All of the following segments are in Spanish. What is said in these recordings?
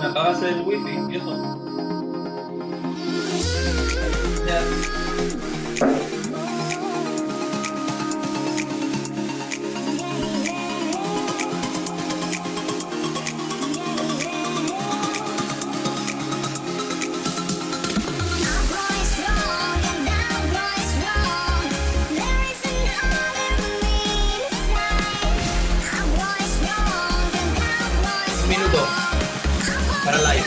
Me apagas el wifi, viejo. Ya. Un minuto para live.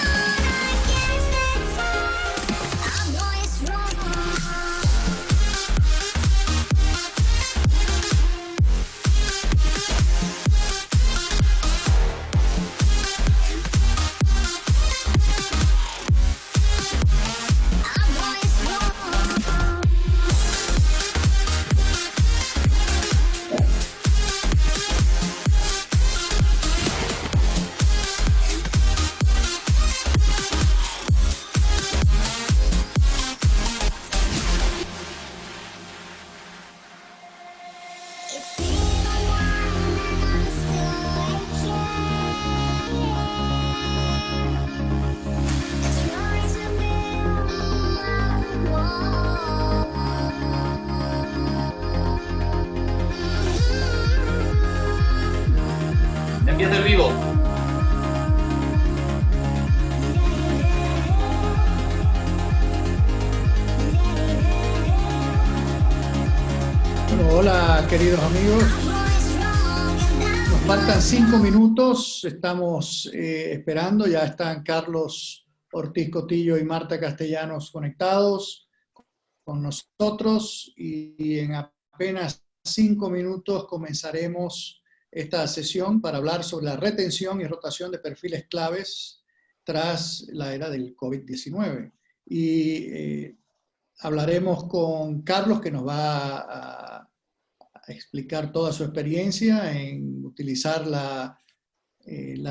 Empieza el vivo. Bueno, hola queridos amigos. Nos faltan 5 minutos. Estamos esperando. Ya están Carlos Ortiz Cotillo y Marta Castellanos conectados con nosotros. Y en apenas 5 minutos comenzaremos esta sesión para hablar sobre la retención y rotación de perfiles claves tras la era del COVID-19. Y hablaremos con Carlos, que nos va a explicar toda su experiencia en utilizar la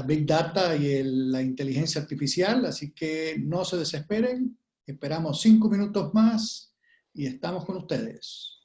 Big Data y la inteligencia artificial, así que no se desesperen, esperamos 5 minutos más y estamos con ustedes.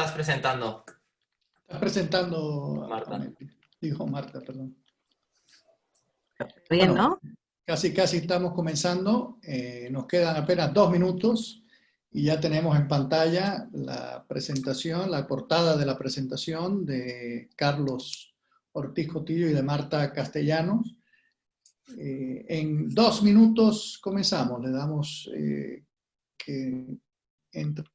estás presentando? Estás presentando Marta. Dijo Marta, perdón. Bien, Bueno, ¿no? casi estamos comenzando. Nos quedan apenas 2 minutos y ya tenemos en pantalla la presentación, la portada de la presentación de Carlos Ortiz Cotillo y de Marta Castellanos. En 2 minutos comenzamos. Le damos que entren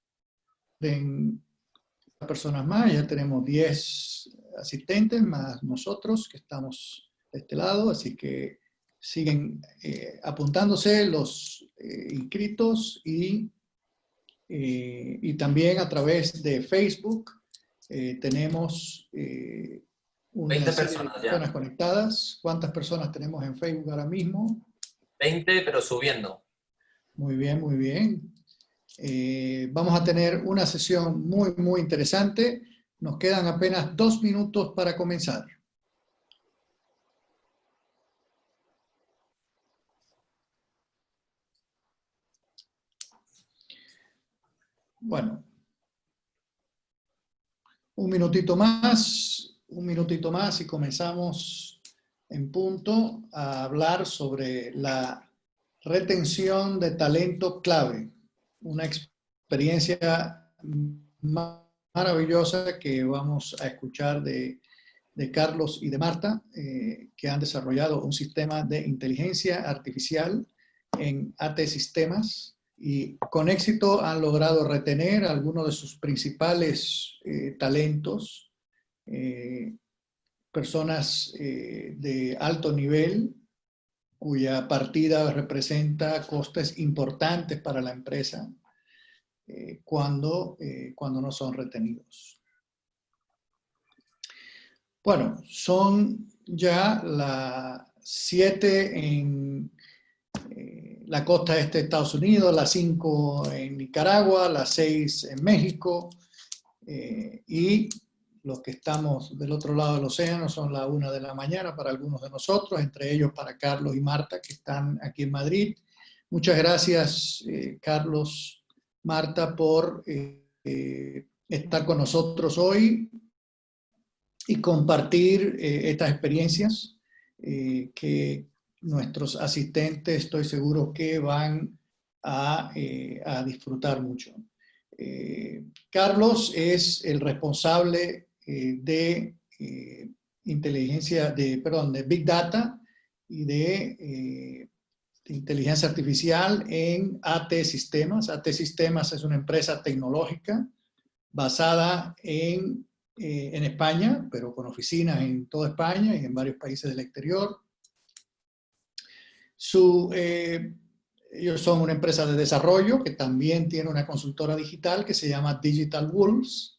personas más. Ya tenemos 10 asistentes más nosotros que estamos de este lado, así que siguen apuntándose los inscritos y también a través de Facebook tenemos una 20 serie personas de ya. personas conectadas. ¿Cuántas personas tenemos en Facebook ahora mismo? 20, pero subiendo. Muy bien, muy bien. Vamos a tener una sesión muy interesante. Nos quedan apenas 2 minutos para comenzar. Bueno, un minutito más y comenzamos en punto a hablar sobre la retención de talento clave. Una experiencia maravillosa que vamos a escuchar de Carlos y de Marta, que han desarrollado un sistema de inteligencia artificial en AT Sistemas y con éxito han logrado retener a algunos de sus principales talentos, personas de alto nivel, cuya partida representa costes importantes para la empresa cuando no son retenidos. Bueno, son ya las 7 en la costa este de Estados Unidos, las 5 en Nicaragua, las 6 en México, y los que estamos del otro lado del océano son las 1 de la mañana para algunos de nosotros, entre ellos para Carlos y Marta, que están aquí en Madrid. Muchas gracias, Carlos, Marta, por estar con nosotros hoy y compartir estas experiencias que nuestros asistentes estoy seguro que van a disfrutar mucho. Carlos es el responsable de Big Data y de inteligencia artificial en AT Sistemas. AT Sistemas es una empresa tecnológica basada en España, pero con oficinas en toda España y en varios países del exterior. Ellos son una empresa de desarrollo que también tiene una consultora digital que se llama Digital Wolves,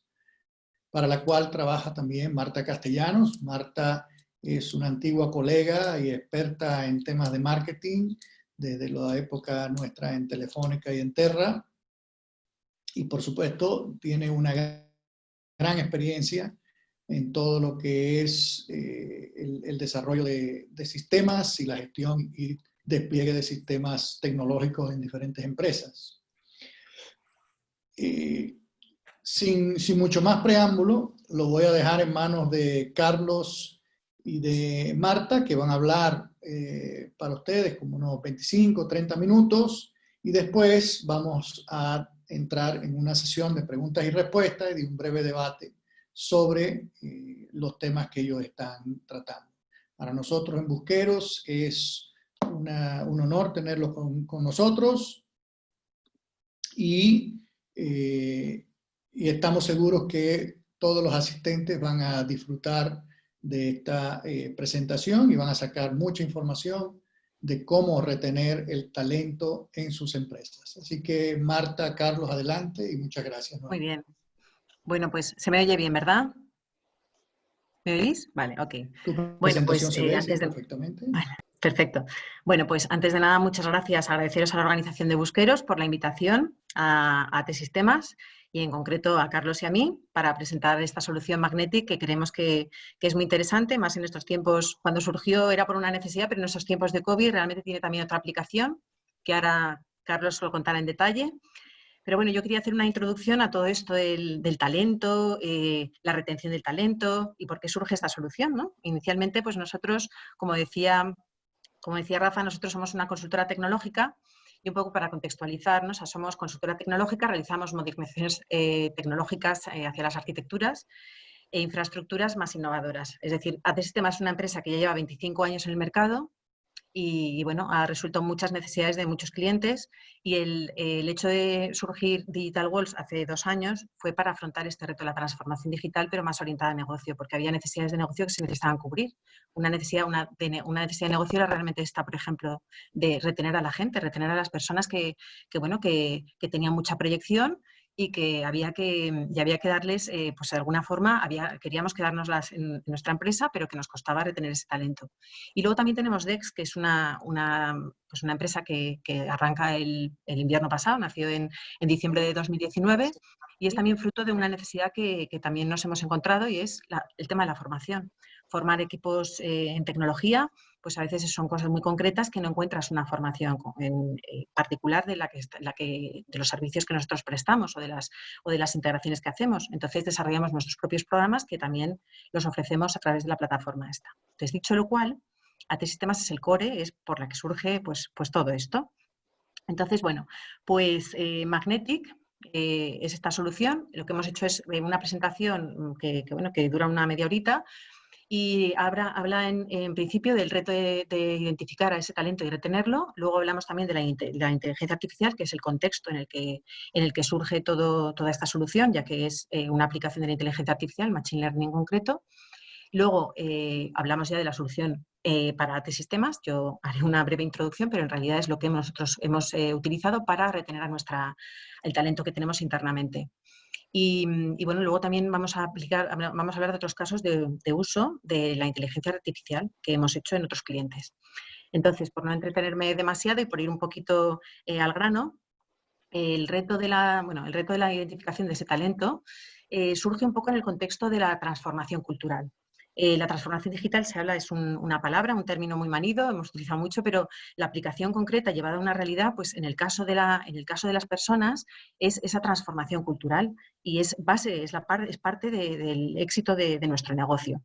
para la cual trabaja también Marta Castellanos. Marta es una antigua colega y experta en temas de marketing desde la época nuestra en Telefónica y en Terra. Y por supuesto tiene una gran experiencia en todo lo que es el desarrollo de sistemas y la gestión y despliegue de sistemas tecnológicos en diferentes empresas. Sin mucho más preámbulo, lo voy a dejar en manos de Carlos y de Marta, que van a hablar para ustedes como unos 25 30 minutos, y después vamos a entrar en una sesión de preguntas y respuestas y de un breve debate sobre los temas que ellos están tratando. Para nosotros en Busqueros es un honor tenerlos con nosotros y estamos seguros que todos los asistentes van a disfrutar de esta presentación y van a sacar mucha información de cómo retener el talento en sus empresas. Así que Marta, Carlos, adelante y muchas gracias. Muy bien. Bueno, pues se me oye bien, ¿verdad? ¿Me oís? Vale, ok. Tu Bueno, presentación pues se ve antes de... perfectamente. Vale, perfecto. Bueno, pues antes de nada, muchas gracias. Agradeceros a la organización de Busqueros por la invitación a AT Sistemas y en concreto a Carlos y a mí para presentar esta solución Magnetic que creemos que es muy interesante, más en estos tiempos. Cuando surgió era por una necesidad, pero en estos tiempos de COVID realmente tiene también otra aplicación que ahora Carlos os lo contará en detalle. Pero bueno, yo quería hacer una introducción a todo esto del talento, la retención del talento y por qué surge esta solución, ¿no? Inicialmente, pues nosotros, como decía Rafa, nosotros somos una consultora tecnológica y un poco para contextualizarnos, somos consultora tecnológica, realizamos modificaciones tecnológicas hacia las arquitecturas e infraestructuras más innovadoras. Es decir, AT Sistemas es una empresa que ya lleva 25 años en el mercado y bueno, ha resuelto muchas necesidades de muchos clientes y el hecho de surgir Digital Walls hace 2 años fue para afrontar este reto de la transformación digital, pero más orientada a negocio, porque había necesidades de negocio que se necesitaban cubrir. Una necesidad de negocio era realmente esta, por ejemplo, de retener a la gente, retener a las personas que tenían mucha proyección y que había que darles, pues de alguna forma, queríamos quedárnoslas en nuestra empresa, pero que nos costaba retener ese talento. Y luego también tenemos Dex, que es una empresa que arranca el invierno pasado, nació en diciembre de 2019 y es también fruto de una necesidad que también nos hemos encontrado y es el tema de la formación. Formar equipos en tecnología, pues a veces son cosas muy concretas que no encuentras una formación particular de los servicios que nosotros prestamos o de las integraciones que hacemos. Entonces desarrollamos nuestros propios programas que también los ofrecemos a través de la plataforma esta. Entonces, dicho lo cual, AT Sistemas es el core, es por la que surge pues todo esto. Entonces, bueno, pues Magnetic es esta solución. Lo que hemos hecho es una presentación que dura una media horita y habla en principio del reto de identificar a ese talento y retenerlo. Luego hablamos también de la inteligencia artificial, que es el contexto en el que surge toda esta solución, ya que es una aplicación de la inteligencia artificial, Machine Learning en concreto. Luego hablamos ya de la solución para AT Sistemas. Yo haré una breve introducción, pero en realidad es lo que nosotros hemos utilizado para retener el talento que tenemos internamente. Y bueno, luego también vamos a hablar de otros casos de uso de la inteligencia artificial que hemos hecho en otros clientes. Entonces, por no entretenerme demasiado y por ir un poquito al grano, el reto de la identificación de ese talento surge un poco en el contexto de la transformación cultural. La transformación digital es una palabra, un término muy manido, hemos utilizado mucho, pero la aplicación concreta llevada a una realidad, pues en el caso de las personas, es esa transformación cultural y es parte del éxito de nuestro negocio.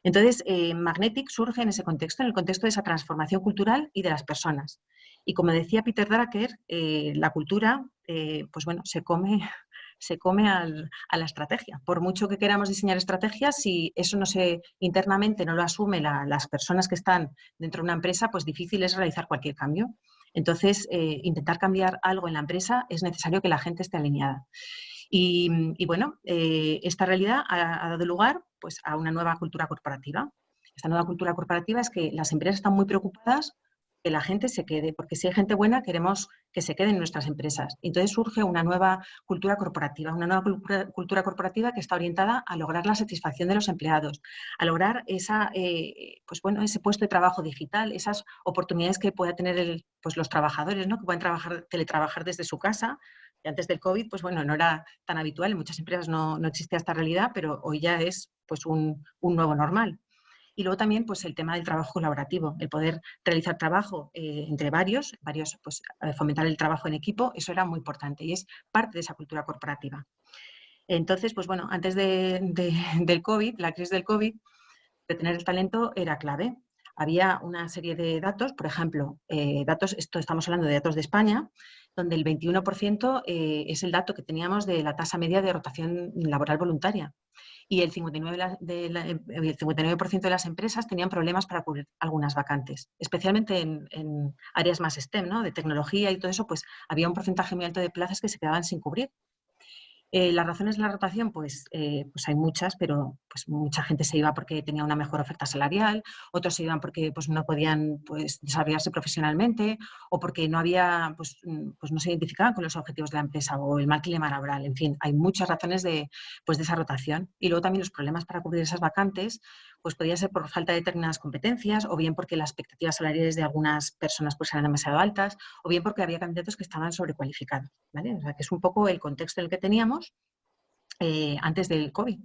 Entonces, Magnetic surge en ese contexto, en el contexto de esa transformación cultural y de las personas. Y como decía Peter Drucker, la cultura, se come a la estrategia. Por mucho que queramos diseñar estrategias, si eso internamente no lo asume las personas que están dentro de una empresa, pues difícil es realizar cualquier cambio. Entonces, intentar cambiar algo en la empresa es necesario que la gente esté alineada. Y bueno, esta realidad ha dado lugar pues, a una nueva cultura corporativa. Esta nueva cultura corporativa es que las empresas están muy preocupadas que la gente se quede, porque si hay gente buena queremos que se quede en nuestras empresas. Entonces surge una nueva cultura corporativa que está orientada a lograr la satisfacción de los empleados, a lograr ese puesto de trabajo digital, esas oportunidades que puedan tener los trabajadores, ¿no? Que puedan teletrabajar desde su casa. Y antes del COVID, pues bueno, no era tan habitual, en muchas empresas no existía esta realidad, pero hoy ya es pues un nuevo normal. Y luego también pues, el tema del trabajo colaborativo, el poder realizar trabajo entre varios, pues, fomentar el trabajo en equipo, eso era muy importante y es parte de esa cultura corporativa. Entonces, pues bueno, antes del COVID, la crisis del COVID, retener el talento era clave. Había una serie de datos, por ejemplo, estamos hablando de datos de España, donde el 21% es el dato que teníamos de la tasa media de rotación laboral voluntaria. Y el 59% de las empresas tenían problemas para cubrir algunas vacantes, especialmente en áreas más STEM, ¿no? De tecnología y todo eso, pues había un porcentaje muy alto de plazas que se quedaban sin cubrir. Las razones de la rotación, pues hay muchas, pero pues mucha gente se iba porque tenía una mejor oferta salarial, otros se iban porque pues, no podían pues, desarrollarse profesionalmente o porque no había, pues no se identificaban con los objetivos de la empresa o el mal clima laboral. En fin, hay muchas razones de esa rotación. Y luego también los problemas para cubrir esas vacantes, pues podía ser por falta de determinadas competencias o bien porque las expectativas salariales de algunas personas pues eran demasiado altas o bien porque había candidatos que estaban sobrecualificados, ¿vale? O sea, que es un poco el contexto en el que teníamos antes del COVID.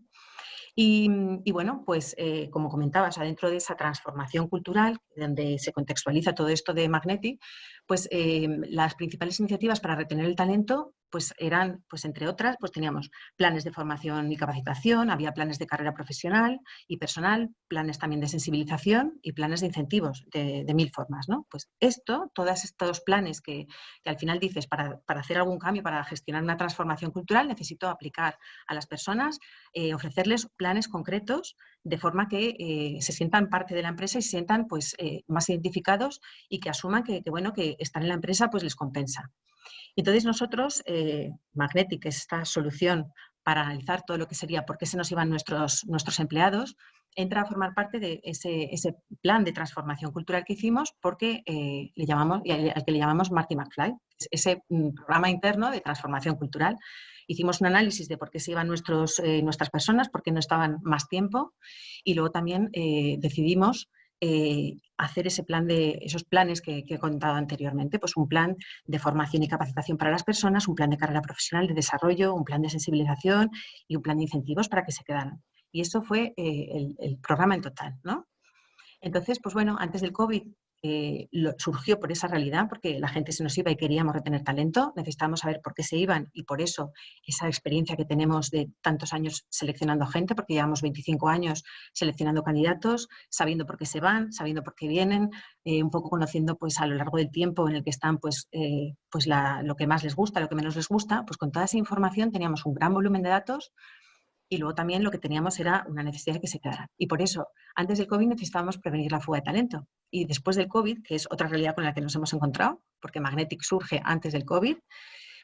Y bueno, pues como comentaba, o sea, dentro de esa transformación cultural, donde se contextualiza todo esto de Magnetic, pues las principales iniciativas para retener el talento pues eran, pues entre otras, pues teníamos planes de formación y capacitación, había planes de carrera profesional y personal, planes también de sensibilización y planes de incentivos de 1000 formas, ¿no? Pues todos estos planes que al final dices, para hacer algún cambio, para gestionar una transformación cultural, necesito aplicar a las personas, ofrecerles planes concretos de forma que se sientan parte de la empresa y se sientan pues, más identificados y que asuman que estar en la empresa pues, les compensa. Entonces nosotros, Magnetic, esta solución para analizar todo lo que sería por qué se nos iban nuestros empleados, entra a formar parte de ese plan de transformación cultural que hicimos porque al que le llamamos Marty McFly, ese programa interno de transformación cultural. Hicimos un análisis de por qué se iban nuestras personas, por qué no estaban más tiempo y luego también decidimos hacer esos planes que he contado anteriormente, pues un plan de formación y capacitación para las personas, un plan de carrera profesional, de desarrollo, un plan de sensibilización y un plan de incentivos para que se quedaran. Y eso fue el programa en total, ¿no? Entonces, pues bueno, antes del COVID surgió por esa realidad, porque la gente se nos iba y queríamos retener talento, necesitábamos saber por qué se iban y por eso esa experiencia que tenemos de tantos años seleccionando gente, porque llevamos 25 años seleccionando candidatos, sabiendo por qué se van, sabiendo por qué vienen, un poco conociendo pues a lo largo del tiempo en el que están lo que más les gusta, lo que menos les gusta, pues con toda esa información teníamos un gran volumen de datos. Y luego también lo que teníamos era una necesidad de que se quedaran. Y por eso, antes del COVID necesitábamos prevenir la fuga de talento. Y después del COVID, que es otra realidad con la que nos hemos encontrado, porque Magnetic surge antes del COVID,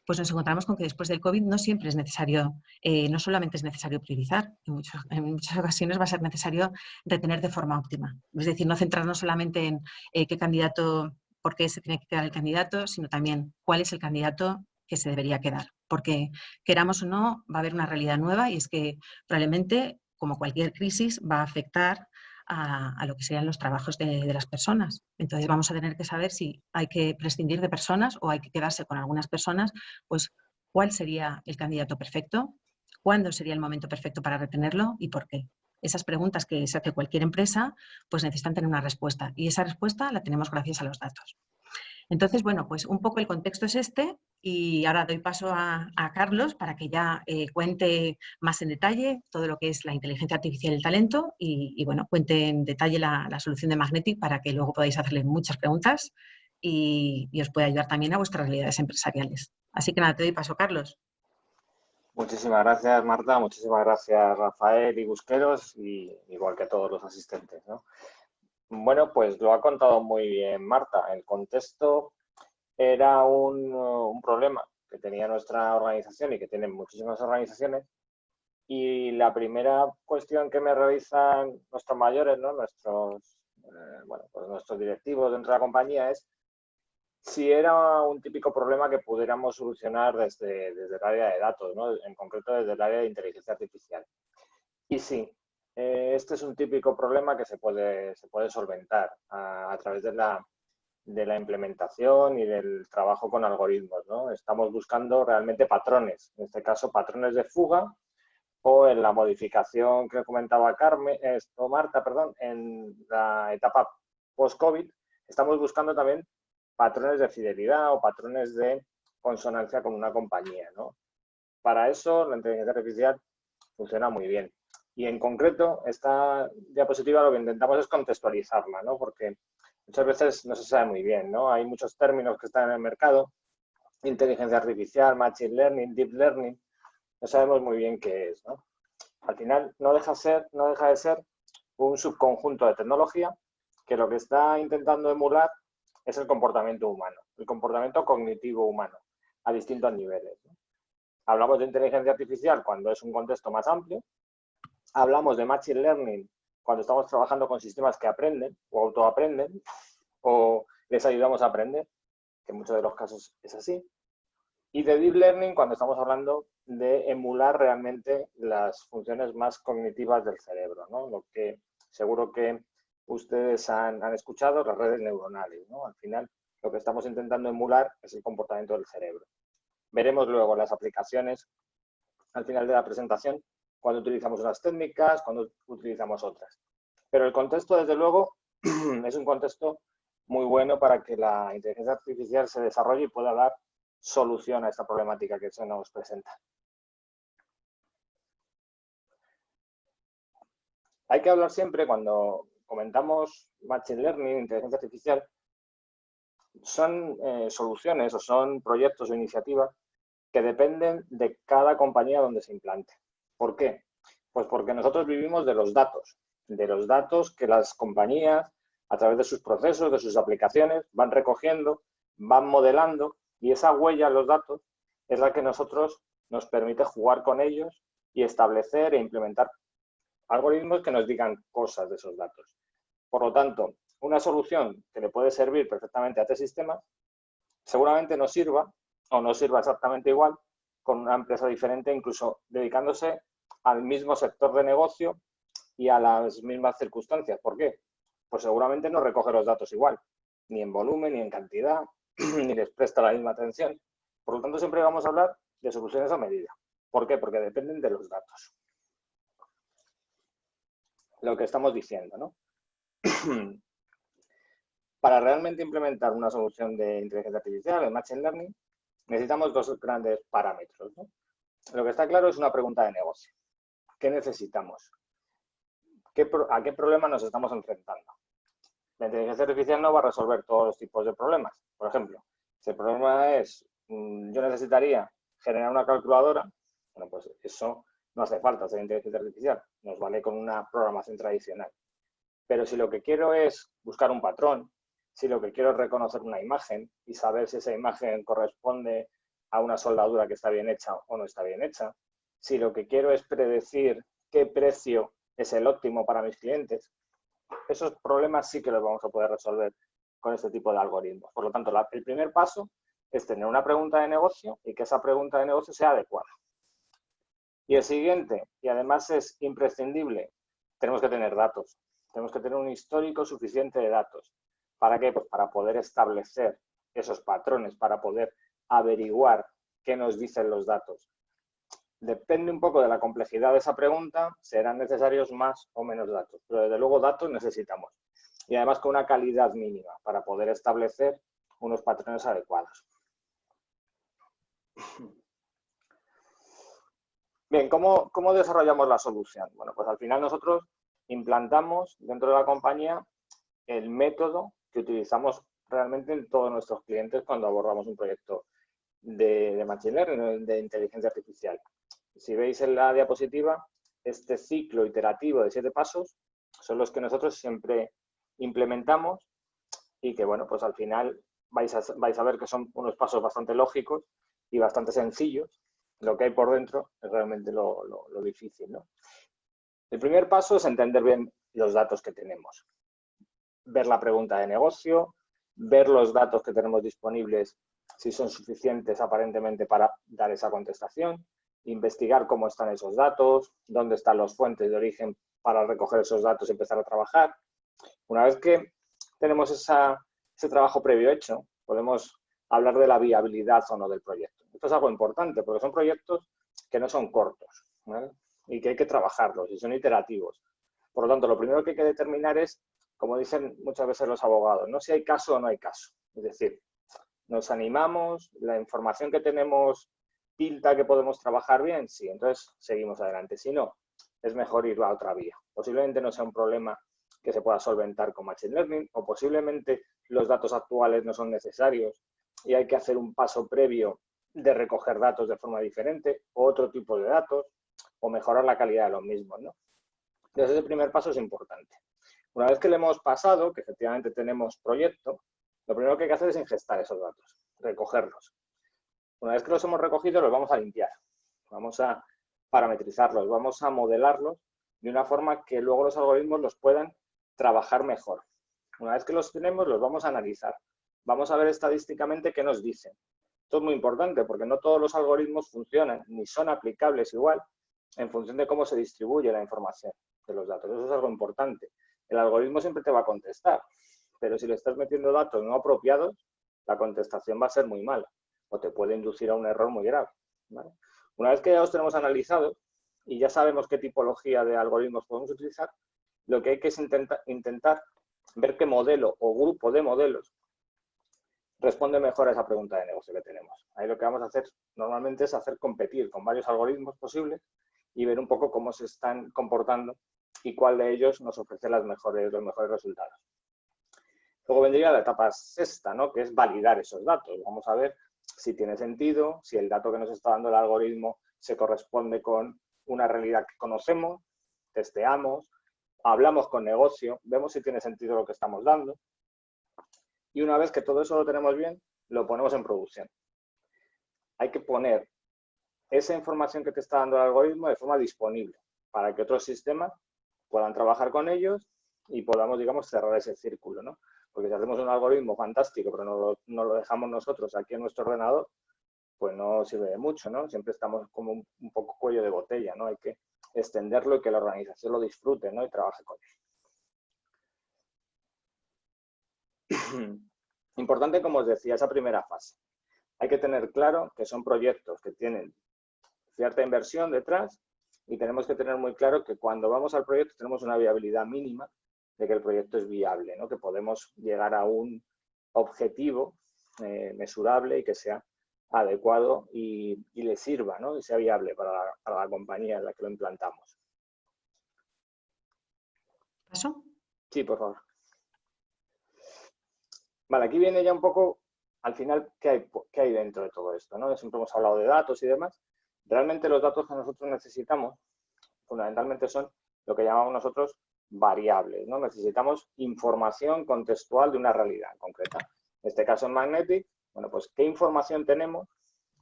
pues nos encontramos con que después del COVID no siempre es necesario, no solamente es necesario priorizar, en muchas ocasiones va a ser necesario retener de forma óptima. Es decir, no centrarnos solamente en qué candidato, por qué se tiene que quedar el candidato, sino también cuál es el candidato que se debería quedar. Porque queramos o no, va a haber una realidad nueva y es que probablemente, como cualquier crisis, va a afectar a lo que serían los trabajos de las personas. Entonces vamos a tener que saber si hay que prescindir de personas o hay que quedarse con algunas personas, pues cuál sería el candidato perfecto, cuándo sería el momento perfecto para retenerlo y por qué. Esas preguntas que se hace cualquier empresa, pues necesitan tener una respuesta y esa respuesta la tenemos gracias a los datos. Entonces, bueno, pues un poco el contexto es este y ahora doy paso a Carlos para que ya cuente más en detalle todo lo que es la inteligencia artificial y el talento y bueno, cuente en detalle la solución de Magnetic para que luego podáis hacerle muchas preguntas y os pueda ayudar también a vuestras realidades empresariales. Así que nada, te doy paso, Carlos. Muchísimas gracias, Marta. Muchísimas gracias, Rafael y Busqueros, y igual que todos los asistentes, ¿no? Bueno, pues lo ha contado muy bien Marta. El contexto era un problema que tenía nuestra organización y que tienen muchísimas organizaciones. Y la primera cuestión que me realizan nuestros mayores, ¿no? Nuestros directivos dentro de la compañía es si era un típico problema que pudiéramos solucionar desde el área de datos, ¿no? En concreto desde el área de inteligencia artificial. Y sí. Este es un típico problema que se puede solventar a través de la implementación y del trabajo con algoritmos, ¿no? Estamos buscando realmente patrones, en este caso patrones de fuga o en la modificación que comentaba Marta, en la etapa post-COVID, estamos buscando también patrones de fidelidad o patrones de consonancia con una compañía, ¿no? Para eso la inteligencia artificial funciona muy bien. Y en concreto, esta diapositiva lo que intentamos es contextualizarla, ¿no? Porque muchas veces no se sabe muy bien, ¿no? Hay muchos términos que están en el mercado, inteligencia artificial, machine learning, deep learning, no sabemos muy bien qué es, ¿no? Al final no deja de ser un subconjunto de tecnología que lo que está intentando emular es el comportamiento humano, el comportamiento cognitivo humano a distintos niveles, ¿no? Hablamos de inteligencia artificial cuando es un contexto más amplio. Hablamos de Machine Learning cuando estamos trabajando con sistemas que aprenden o autoaprenden o les ayudamos a aprender, que en muchos de los casos es así. Y de Deep Learning cuando estamos hablando de emular realmente las funciones más cognitivas del cerebro, ¿no? Lo que seguro que ustedes han escuchado, las redes neuronales, ¿no? Al final lo que estamos intentando emular es el comportamiento del cerebro. Veremos luego las aplicaciones al final de la presentación, cuando utilizamos unas técnicas, cuando utilizamos otras. Pero el contexto, desde luego, es un contexto muy bueno para que la inteligencia artificial se desarrolle y pueda dar solución a esta problemática que se nos presenta. Hay que hablar siempre, cuando comentamos Machine Learning, inteligencia artificial, son soluciones o son proyectos o iniciativas que dependen de cada compañía donde se implante. ¿Por qué? Pues porque nosotros vivimos de los datos que las compañías, a través de sus procesos, de sus aplicaciones, van recogiendo, van modelando, y esa huella, los datos, es la que nosotros nos permite jugar con ellos y establecer e implementar algoritmos que nos digan cosas de esos datos. Por lo tanto, una solución que le puede servir perfectamente a este sistema seguramente no sirva o no sirva exactamente igual con una empresa diferente, incluso dedicándose al mismo sector de negocio y a las mismas circunstancias. ¿Por qué? Pues seguramente no recoge los datos igual, ni en volumen, ni en cantidad, ni les presta la misma atención. Por lo tanto, siempre vamos a hablar de soluciones a medida. ¿Por qué? Porque dependen de los datos. Lo que estamos diciendo, ¿no? Para realmente implementar una solución de inteligencia artificial, de Machine Learning, necesitamos dos grandes parámetros, ¿no? Lo que está claro es una pregunta de negocio. ¿Qué necesitamos? ¿A qué problema nos estamos enfrentando? La inteligencia artificial no va a resolver todos los tipos de problemas. Por ejemplo, si el problema es, yo necesitaría generar una calculadora, bueno, pues eso no hace falta hacer inteligencia artificial, nos vale con una programación tradicional. Pero si lo que quiero es buscar un patrón, si lo que quiero es reconocer una imagen y saber si esa imagen corresponde a una soldadura que está bien hecha o no está bien hecha, si lo que quiero es predecir qué precio es el óptimo para mis clientes, esos problemas sí que los vamos a poder resolver con este tipo de algoritmos. Por lo tanto, el primer paso es tener una pregunta de negocio y que esa pregunta de negocio sea adecuada. Y el siguiente, y además es imprescindible, tenemos que tener datos. Tenemos que tener un histórico suficiente de datos. ¿Para qué? Pues para poder establecer esos patrones, para poder averiguar qué nos dicen los datos. Depende un poco de la complejidad de esa pregunta, serán necesarios más o menos datos, pero desde luego datos necesitamos. Y además con una calidad mínima para poder establecer unos patrones adecuados. Bien, ¿cómo desarrollamos la solución? Bueno, pues al final nosotros implantamos dentro de la compañía el método que utilizamos realmente en todos nuestros clientes cuando abordamos un proyecto de Machine Learning, de inteligencia artificial. Si veis en la diapositiva, este ciclo iterativo de 7 pasos son los que nosotros siempre implementamos y que, bueno, pues al final vais a ver que son unos pasos bastante lógicos y bastante sencillos. Lo que hay por dentro es realmente lo difícil, ¿no? El primer paso es entender bien los datos que tenemos. Ver la pregunta de negocio, ver los datos que tenemos disponibles, si son suficientes aparentemente para dar esa contestación, investigar cómo están esos datos, dónde están las fuentes de origen para recoger esos datos y empezar a trabajar. Una vez que tenemos ese trabajo previo hecho, podemos hablar de la viabilidad o no del proyecto. Esto es algo importante porque son proyectos que no son cortos, ¿vale? Y que hay que trabajarlos y son iterativos. Por lo tanto, lo primero que hay que determinar es, como dicen muchas veces los abogados, no si hay caso o no hay caso. Es decir, nos animamos, la información que tenemos pinta que podemos trabajar bien, sí, entonces seguimos adelante. Si no, es mejor ir a otra vía. Posiblemente no sea un problema que se pueda solventar con Machine Learning o posiblemente los datos actuales no son necesarios y hay que hacer un paso previo de recoger datos de forma diferente o otro tipo de datos o mejorar la calidad de los mismos, ¿no? Entonces, ese primer paso es importante. Una vez que le hemos pasado, que efectivamente tenemos proyecto, lo primero que hay que hacer es ingestar esos datos, recogerlos. Una vez que los hemos recogido, los vamos a limpiar, vamos a parametrizarlos, vamos a modelarlos de una forma que luego los algoritmos los puedan trabajar mejor. Una vez que los tenemos, los vamos a analizar. Vamos a ver estadísticamente qué nos dicen. Esto es muy importante porque no todos los algoritmos funcionan ni son aplicables igual en función de cómo se distribuye la información de los datos. Eso es algo importante. El algoritmo siempre te va a contestar, pero si le estás metiendo datos no apropiados, la contestación va a ser muy mala o te puede inducir a un error muy grave, ¿vale? Una vez que ya los tenemos analizados y ya sabemos qué tipología de algoritmos podemos utilizar, lo que hay que es intentar ver qué modelo o grupo de modelos responde mejor a esa pregunta de negocio que tenemos. Ahí lo que vamos a hacer normalmente es hacer competir con varios algoritmos posibles y ver un poco cómo se están comportando y cuál de ellos nos ofrece los mejores resultados. Luego vendría la etapa sexta, ¿no? Que es validar esos datos. Vamos a ver si tiene sentido, si el dato que nos está dando el algoritmo se corresponde con una realidad que conocemos, testeamos, hablamos con negocio, vemos si tiene sentido lo que estamos dando. Y una vez que todo eso lo tenemos bien, lo ponemos en producción. Hay que poner esa información que te está dando el algoritmo de forma disponible para que otros sistemas puedan trabajar con ellos y podamos, digamos, cerrar ese círculo, ¿no? Porque si hacemos un algoritmo fantástico, pero no lo dejamos nosotros aquí en nuestro ordenador, pues no sirve de mucho, ¿no? Siempre estamos como un poco cuello de botella, ¿no? Hay que extenderlo y que la organización lo disfrute, ¿no? Y trabaje con él. Importante, como os decía, esa primera fase. Hay que tener claro que son proyectos que tienen cierta inversión detrás y tenemos que tener muy claro que cuando vamos al proyecto tenemos una viabilidad mínima de que el proyecto es viable, ¿no? Que podemos llegar a un objetivo mesurable y que sea adecuado y le sirva, ¿no? Y sea viable para la compañía en la que lo implantamos. ¿Paso? Sí, por favor. Vale, aquí viene ya un poco, al final, ¿qué hay dentro de todo esto, ¿no? Siempre hemos hablado de datos y demás. Realmente los datos que nosotros necesitamos, fundamentalmente son lo que llamamos nosotros variables, ¿no? Necesitamos información contextual de una realidad concreta. En este caso en Magnetic, bueno, pues ¿qué información tenemos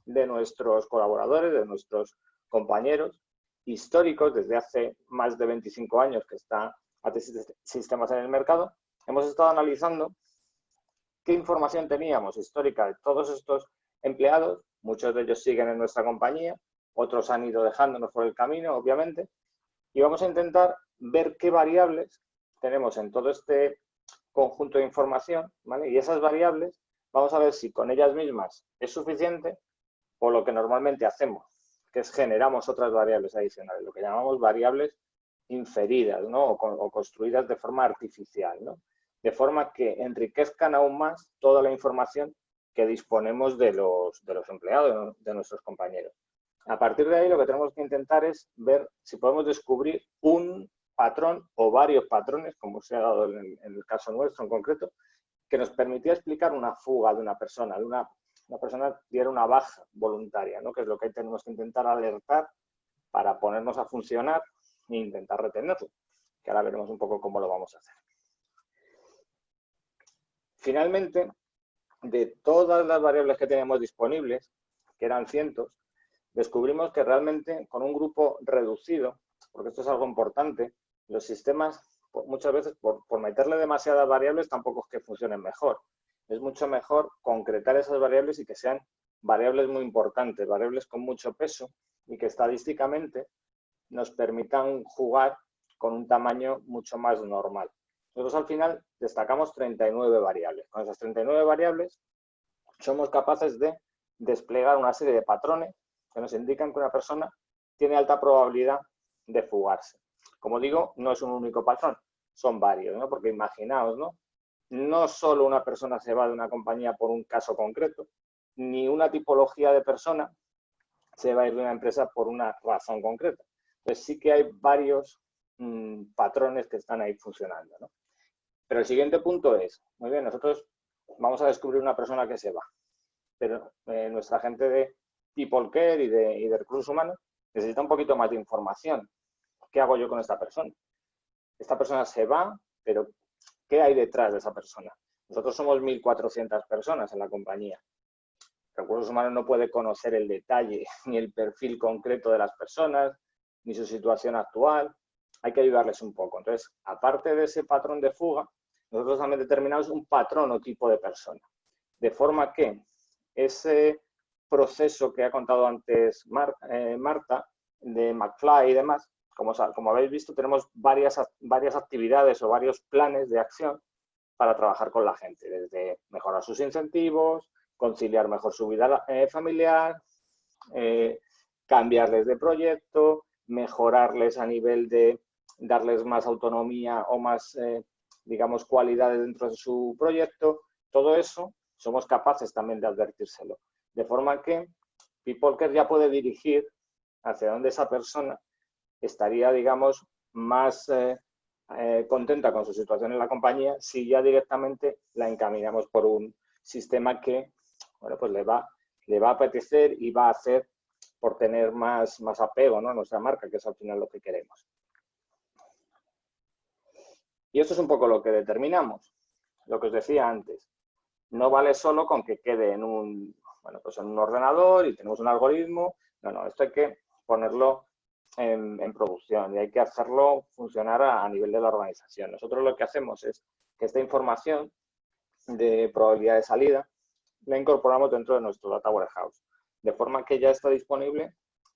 de nuestros colaboradores, de nuestros compañeros históricos desde hace más de 25 años que está AT Sistemas en el mercado? Hemos estado analizando qué información teníamos histórica de todos estos empleados. Muchos de ellos siguen en nuestra compañía, otros han ido dejándonos por el camino, obviamente, y vamos a intentar ver qué variables tenemos en todo este conjunto de información, ¿vale? Y esas variables, vamos a ver si con ellas mismas es suficiente o lo que normalmente hacemos, que es generamos otras variables adicionales, lo que llamamos variables inferidas, ¿no? O construidas de forma artificial, ¿no? De forma que enriquezcan aún más toda la información que disponemos de los empleados, de nuestros compañeros. A partir de ahí lo que tenemos que intentar es ver si podemos descubrir un patrón o varios patrones, como se ha dado en el caso nuestro en concreto, que nos permitía explicar una fuga de una persona, una persona diera una baja voluntaria, ¿no? Que es lo que tenemos que intentar alertar para ponernos a funcionar e intentar retenerlo, que ahora veremos un poco cómo lo vamos a hacer. Finalmente, de todas las variables que teníamos disponibles, que eran cientos, descubrimos que realmente con un grupo reducido, porque esto es algo importante, los sistemas muchas veces por meterle demasiadas variables tampoco es que funcionen mejor. Es mucho mejor concretar esas variables y que sean variables muy importantes, variables con mucho peso y que estadísticamente nos permitan jugar con un tamaño mucho más normal. Nosotros al final destacamos 39 variables. Con esas 39 variables somos capaces de desplegar una serie de patrones que nos indican que una persona tiene alta probabilidad de fugarse. Como digo, no es un único patrón, son varios, ¿no? Porque imaginaos, ¿no? No solo una persona se va de una compañía por un caso concreto, ni una tipología de persona se va a ir de una empresa por una razón concreta. Entonces sí que hay varios patrones que están ahí funcionando, ¿no? Pero el siguiente punto es, muy bien, nosotros vamos a descubrir una persona que se va, pero nuestra gente de People Care y de recursos humanos necesita un poquito más de información. ¿Qué hago yo con esta persona? Esta persona se va, pero ¿qué hay detrás de esa persona? Nosotros somos 1.400 personas en la compañía. Recursos humanos no puede conocer el detalle ni el perfil concreto de las personas, ni su situación actual. Hay que ayudarles un poco. Entonces, aparte de ese patrón de fuga, nosotros también determinamos un patrón o tipo de persona. De forma que ese proceso que ha contado antes Marta, de McFly y demás, como habéis visto, tenemos varias actividades o varios planes de acción para trabajar con la gente, desde mejorar sus incentivos, conciliar mejor su vida familiar, cambiarles de proyecto, mejorarles a nivel de darles más autonomía o más, digamos, cualidades dentro de su proyecto. Todo eso somos capaces también de advertírselo. De forma que PeopleCare ya puede dirigir hacia donde esa persona estaría, digamos, más contenta con su situación en la compañía si ya directamente la encaminamos por un sistema que, bueno, pues le va a apetecer y va a hacer por tener más apego, ¿no?, a nuestra marca, que es al final lo que queremos. Y esto es un poco lo que determinamos, lo que os decía antes. No vale solo con que quede en un ordenador y tenemos un algoritmo. No, esto hay que ponerlo en producción y hay que hacerlo funcionar a nivel de la organización. Nosotros lo que hacemos es que esta información de probabilidad de salida la incorporamos dentro de nuestro Data Warehouse, de forma que ya está disponible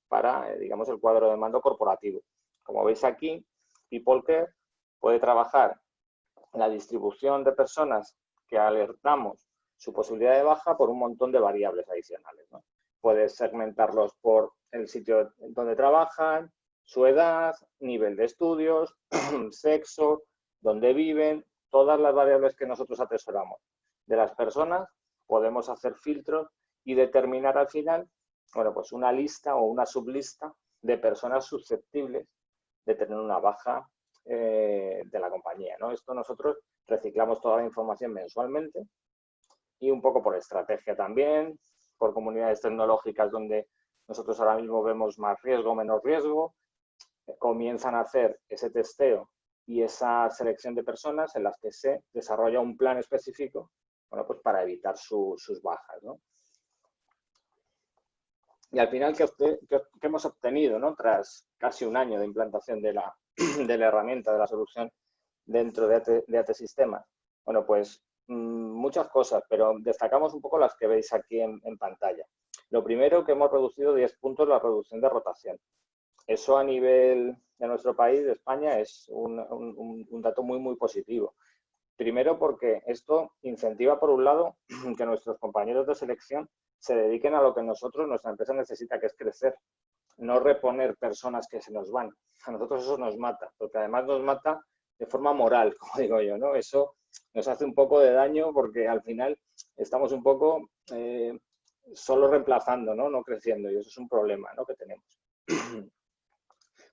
para, digamos, el cuadro de mando corporativo. Como veis aquí, PeopleCare puede trabajar en la distribución de personas que alertamos su posibilidad de baja por un montón de variables adicionales, ¿no? Puedes segmentarlos por el sitio donde trabajan, su edad, nivel de estudios, sexo, dónde viven, todas las variables que nosotros atesoramos de las personas, podemos hacer filtros y determinar al final, bueno, pues una lista o una sublista de personas susceptibles de tener una baja de la compañía, ¿no? Esto nosotros reciclamos toda la información mensualmente y un poco por estrategia también, por comunidades tecnológicas donde nosotros ahora mismo vemos más riesgo, menos riesgo, comienzan a hacer ese testeo y esa selección de personas en las que se desarrolla un plan específico, bueno, pues para evitar sus bajas, ¿no? Y al final, ¿qué hemos obtenido, ¿no?, tras casi un año de implantación de la herramienta, de la solución dentro de AT Sistemas? Bueno, pues muchas cosas, pero destacamos un poco las que veis aquí en pantalla. Lo primero, que hemos reducido 10 puntos la reducción de rotación. Eso a nivel de nuestro país, de España, es un dato muy, muy positivo. Primero porque esto incentiva, por un lado, que nuestros compañeros de selección se dediquen a lo que nuestra empresa necesita, que es crecer, no reponer personas que se nos van. A nosotros eso nos mata, porque además nos mata de forma moral, como digo yo, ¿no? Eso nos hace un poco de daño porque al final estamos un poco solo reemplazando, ¿no? No creciendo, y eso es un problema, ¿no?, que tenemos.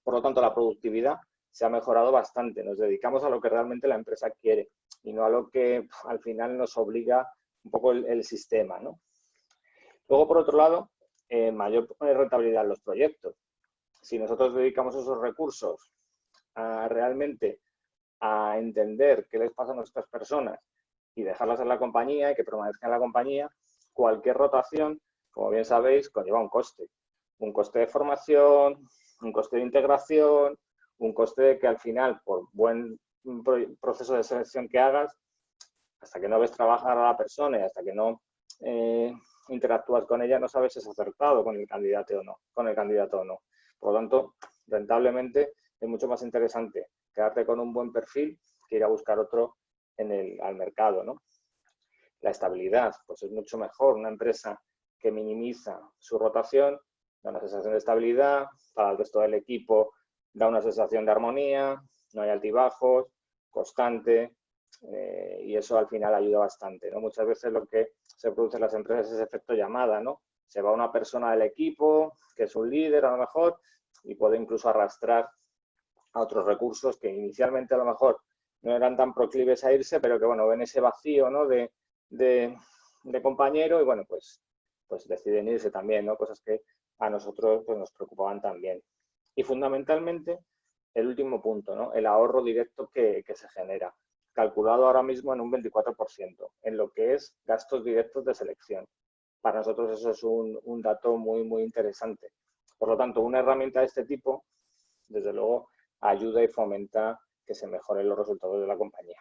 Por lo tanto, la productividad se ha mejorado bastante. Nos dedicamos a lo que realmente la empresa quiere y no a lo que al final nos obliga un poco el sistema, ¿no? Luego, por otro lado, mayor rentabilidad en los proyectos. Si nosotros dedicamos esos recursos realmente a entender qué les pasa a nuestras personas y dejarlas en la compañía y que permanezcan en la compañía, cualquier rotación, como bien sabéis, conlleva un coste. Un coste de formación, un coste de integración, un coste de que al final, por buen proceso de selección que hagas, hasta que no ves trabajar a la persona y hasta que no interactúas con ella, no sabes si es acertado con el candidato o no. Por lo tanto, rentablemente es mucho más interesante quedarte con un buen perfil que ir a buscar otro al mercado, ¿no? La estabilidad, pues es mucho mejor. Una empresa que minimiza su rotación da una sensación de estabilidad, para el resto del equipo da una sensación de armonía, no hay altibajos, constante, y eso al final ayuda bastante, ¿no? Muchas veces lo que se produce en las empresas es efecto llamada, ¿no? Se va una persona del equipo, que es un líder a lo mejor, y puede incluso arrastrar a otros recursos que inicialmente a lo mejor no eran tan proclives a irse, pero que, bueno, ven ese vacío, ¿no?, de compañero y, bueno, pues deciden irse también, ¿no? Cosas que a nosotros pues nos preocupaban también. Y fundamentalmente, el último punto, ¿no?, el ahorro directo que se genera, calculado ahora mismo en un 24%, en lo que es gastos directos de selección. Para nosotros eso es un dato muy, muy interesante. Por lo tanto, una herramienta de este tipo, desde luego, ayuda y fomenta que se mejoren los resultados de la compañía.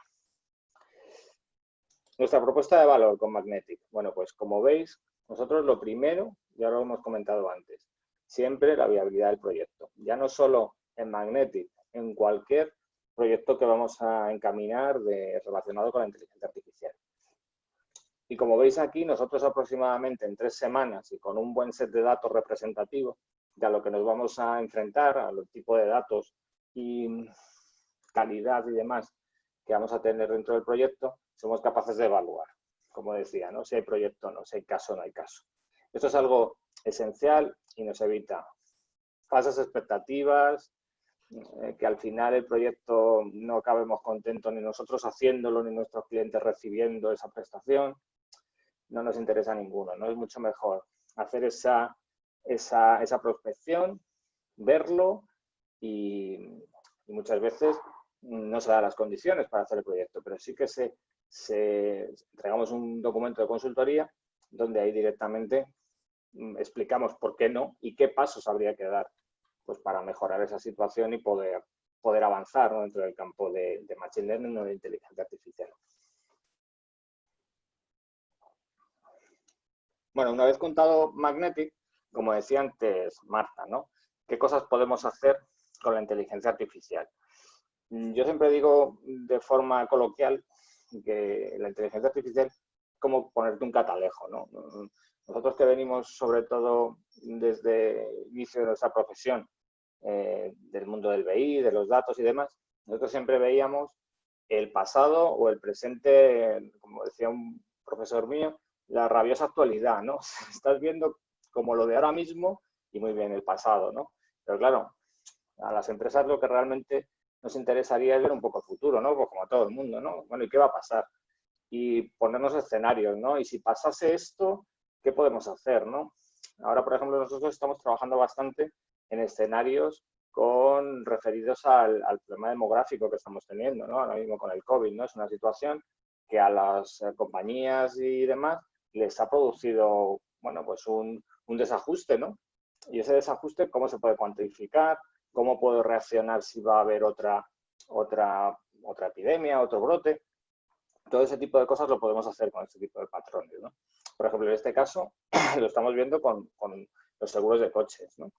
Nuestra propuesta de valor con Magnetic. Bueno, pues como veis, nosotros lo primero, ya lo hemos comentado antes, siempre la viabilidad del proyecto. Ya no solo en Magnetic, en cualquier proyecto que vamos a encaminar relacionado con la inteligencia artificial. Y como veis aquí, nosotros aproximadamente en 3 semanas y con un buen set de datos representativos de a lo que nos vamos a enfrentar, a los tipos de datos y calidad y demás que vamos a tener dentro del proyecto, somos capaces de evaluar como decía, ¿no? Si hay proyecto o no, si hay caso o no hay caso. Esto es algo esencial y nos evita falsas expectativas, que al final el proyecto no acabemos contentos ni nosotros haciéndolo, ni nuestros clientes recibiendo esa prestación. No nos interesa a ninguno, ¿no? Es mucho mejor hacer esa prospección, verlo y muchas veces no se dan las condiciones para hacer el proyecto, pero sí que entregamos un documento de consultoría donde ahí directamente explicamos por qué no y qué pasos habría que dar, pues, para mejorar esa situación y poder avanzar, ¿no?, dentro del campo de Machine Learning o de inteligencia artificial. Bueno, una vez contado Magnetic, como decía antes Marta, ¿no?, ¿qué cosas podemos hacer con la inteligencia artificial? Yo siempre digo de forma coloquial que la inteligencia artificial es como ponerte un catalejo, ¿no? Nosotros que venimos sobre todo desde el inicio de nuestra profesión, del mundo del BI, de los datos y demás, nosotros siempre veíamos el pasado o el presente, como decía un profesor mío, la rabiosa actualidad, ¿no? Estás viendo como lo de ahora mismo y muy bien el pasado, ¿no? Pero claro, a las empresas lo que realmente nos interesaría es ver un poco el futuro, ¿no? Pues como a todo el mundo, ¿no? Bueno, ¿y qué va a pasar? Y ponernos escenarios, ¿no? Y si pasase esto, ¿qué podemos hacer, no? Ahora, por ejemplo, nosotros estamos trabajando bastante en escenarios referidos al problema demográfico que estamos teniendo, ¿no? Ahora mismo con el COVID, ¿no? Es una situación que a las compañías y demás les ha producido, bueno, pues un desajuste, ¿no? Y ese desajuste, ¿cómo se puede cuantificar? ¿Cómo puedo reaccionar si va a haber otra epidemia, otro brote? Todo ese tipo de cosas lo podemos hacer con este tipo de patrones, ¿no? Por ejemplo, en este caso lo estamos viendo con los seguros de coches, ¿no?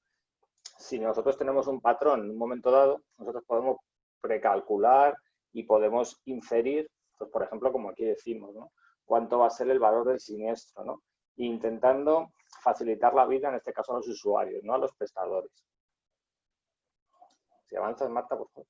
Si nosotros tenemos un patrón en un momento dado, nosotros podemos precalcular y podemos inferir, pues, por ejemplo, como aquí decimos, ¿no?, cuánto va a ser el valor del siniestro, ¿no?, intentando facilitar la vida, en este caso, a los usuarios, no a los prestadores. Si avanzas, Marta, por favor.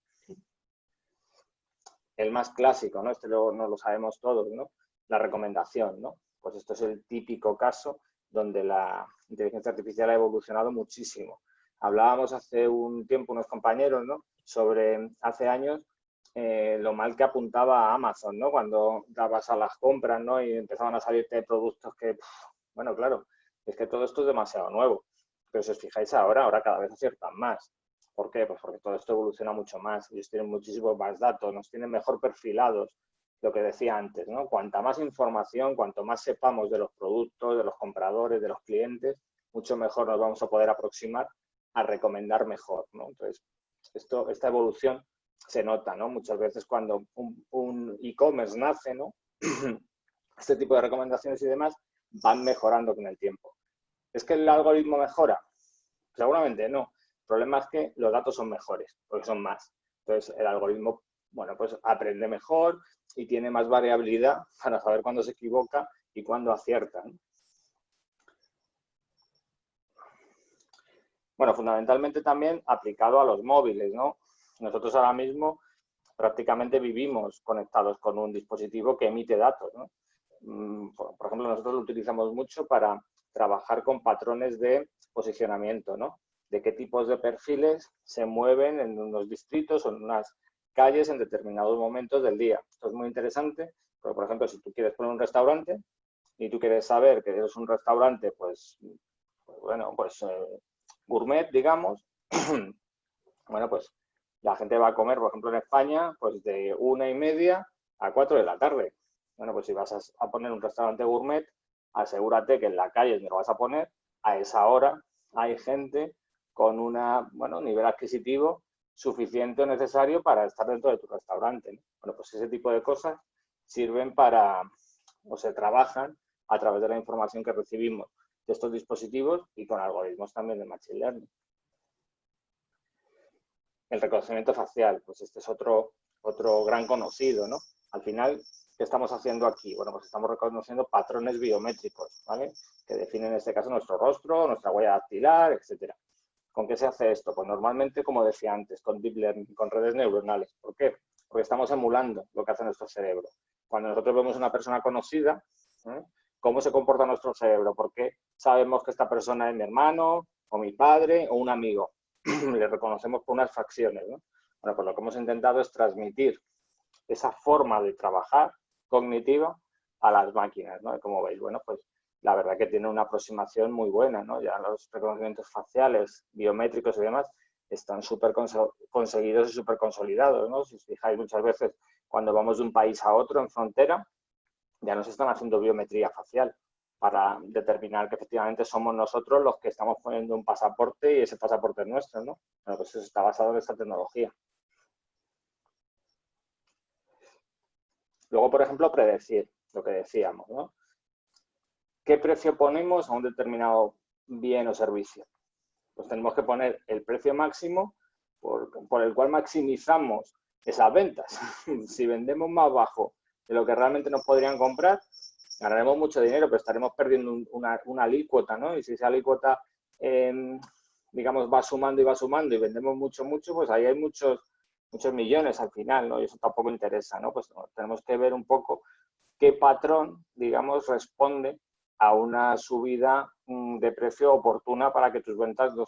El más clásico, ¿no?, este no lo sabemos todos, ¿no?, la recomendación, ¿no? Pues esto es el típico caso donde la inteligencia artificial ha evolucionado muchísimo. Hablábamos hace un tiempo unos compañeros, ¿no?, sobre hace años lo mal que apuntaba a Amazon, ¿no?, cuando dabas a las compras, ¿no?, y empezaban a salirte productos que, bueno, claro, es que todo esto es demasiado nuevo. Pero si os fijáis ahora cada vez aciertan más. ¿Por qué? Pues porque todo esto evoluciona mucho más. Ellos tienen muchísimos más datos, nos tienen mejor perfilados. Lo que decía antes, ¿no? Cuanta más información, cuanto más sepamos de los productos, de los compradores, de los clientes, mucho mejor nos vamos a poder aproximar a recomendar mejor, ¿no? Entonces, esta evolución se nota, ¿no? Muchas veces cuando un e-commerce nace, ¿no? Este tipo de recomendaciones y demás van mejorando con el tiempo. ¿Es que el algoritmo mejora? Seguramente no. El problema es que los datos son mejores, porque son más. Entonces, el algoritmo, bueno, pues aprende mejor y tiene más variabilidad para saber cuándo se equivoca y cuándo acierta, ¿no? Bueno, fundamentalmente también aplicado a los móviles, ¿no? Nosotros ahora mismo prácticamente vivimos conectados con un dispositivo que emite datos, ¿no? Por ejemplo, nosotros lo utilizamos mucho para trabajar con patrones de posicionamiento, ¿no? De qué tipos de perfiles se mueven en unos distritos o en unas calles en determinados momentos del día. Esto es muy interesante, porque, por ejemplo, si tú quieres poner un restaurante y tú quieres saber que es un restaurante, gourmet, digamos, bueno, pues la gente va a comer, por ejemplo, en España, pues de 1:30 a 4 de la tarde. Bueno, pues si vas a poner un restaurante gourmet, asegúrate que en la calle donde lo vas a poner, a esa hora hay gente con un nivel adquisitivo suficiente o necesario para estar dentro de tu restaurante, ¿no? Bueno, pues ese tipo de cosas sirven o se trabajan a través de la información que recibimos de estos dispositivos y con algoritmos también de Machine Learning. El reconocimiento facial, pues este es otro gran conocido, ¿no? Al final, ¿qué estamos haciendo aquí? Bueno, pues estamos reconociendo patrones biométricos, ¿vale?, que definen en este caso nuestro rostro, nuestra huella dactilar, etcétera. ¿Con qué se hace esto? Pues normalmente, como decía antes, con deep learning, con redes neuronales. ¿Por qué? Porque estamos emulando lo que hace nuestro cerebro. Cuando nosotros vemos una persona conocida, ¿eh? ¿Cómo se comporta nuestro cerebro? ¿Por qué sabemos que esta persona es mi hermano, o mi padre, o un amigo? Le reconocemos por unas facciones, ¿no? Bueno, pues lo que hemos intentado es transmitir esa forma de trabajar cognitiva a las máquinas, ¿no? Y como veis, bueno, pues la verdad que tiene una aproximación muy buena, ¿no? Ya los reconocimientos faciales, biométricos y demás están súper conseguidos y súper consolidados, ¿no? Si os fijáis, muchas veces cuando vamos de un país a otro en frontera, ya nos están haciendo biometría facial para determinar que efectivamente somos nosotros los que estamos poniendo un pasaporte y ese pasaporte es nuestro, ¿no? Bueno, pues eso está basado en esta tecnología. Luego, por ejemplo, predecir, lo que decíamos, ¿no? ¿Qué precio ponemos a un determinado bien o servicio? Pues tenemos que poner el precio máximo por el cual maximizamos esas ventas. Si vendemos más bajo de lo que realmente nos podrían comprar, ganaremos mucho dinero, pero estaremos perdiendo una alícuota, ¿no? Y si esa alícuota, digamos, va sumando y vendemos mucho, pues ahí hay muchos millones al final, ¿no? Y eso tampoco interesa, ¿no? Pues tenemos que ver un poco qué patrón, digamos, responde a una subida de precio oportuna para que tus ventas no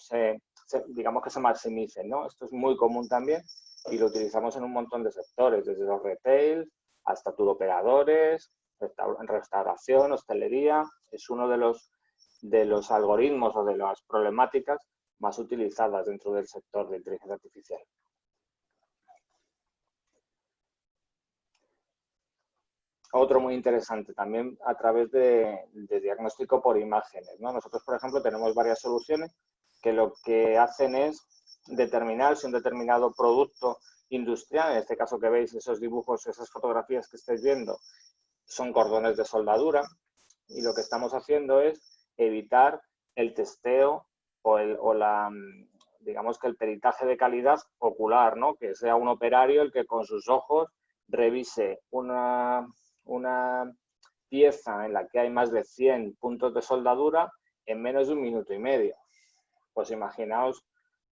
digamos que se maximicen, ¿no? Esto es muy común también y lo utilizamos en un montón de sectores, desde los retail hasta turoperadores, restauración, hostelería. Es uno de los algoritmos o de las problemáticas más utilizadas dentro del sector de inteligencia artificial. Otro muy interesante también a través de diagnóstico por imágenes, ¿no? Nosotros, por ejemplo, tenemos varias soluciones que lo que hacen es determinar si un determinado producto industrial, en este caso que veis esos dibujos, esas fotografías que estáis viendo, son cordones de soldadura, y lo que estamos haciendo es evitar el testeo digamos que el peritaje de calidad ocular, ¿no? Que sea un operario el que con sus ojos revise una pieza en la que hay más de 100 puntos de soldadura en menos de 1 minuto y medio. Pues imaginaos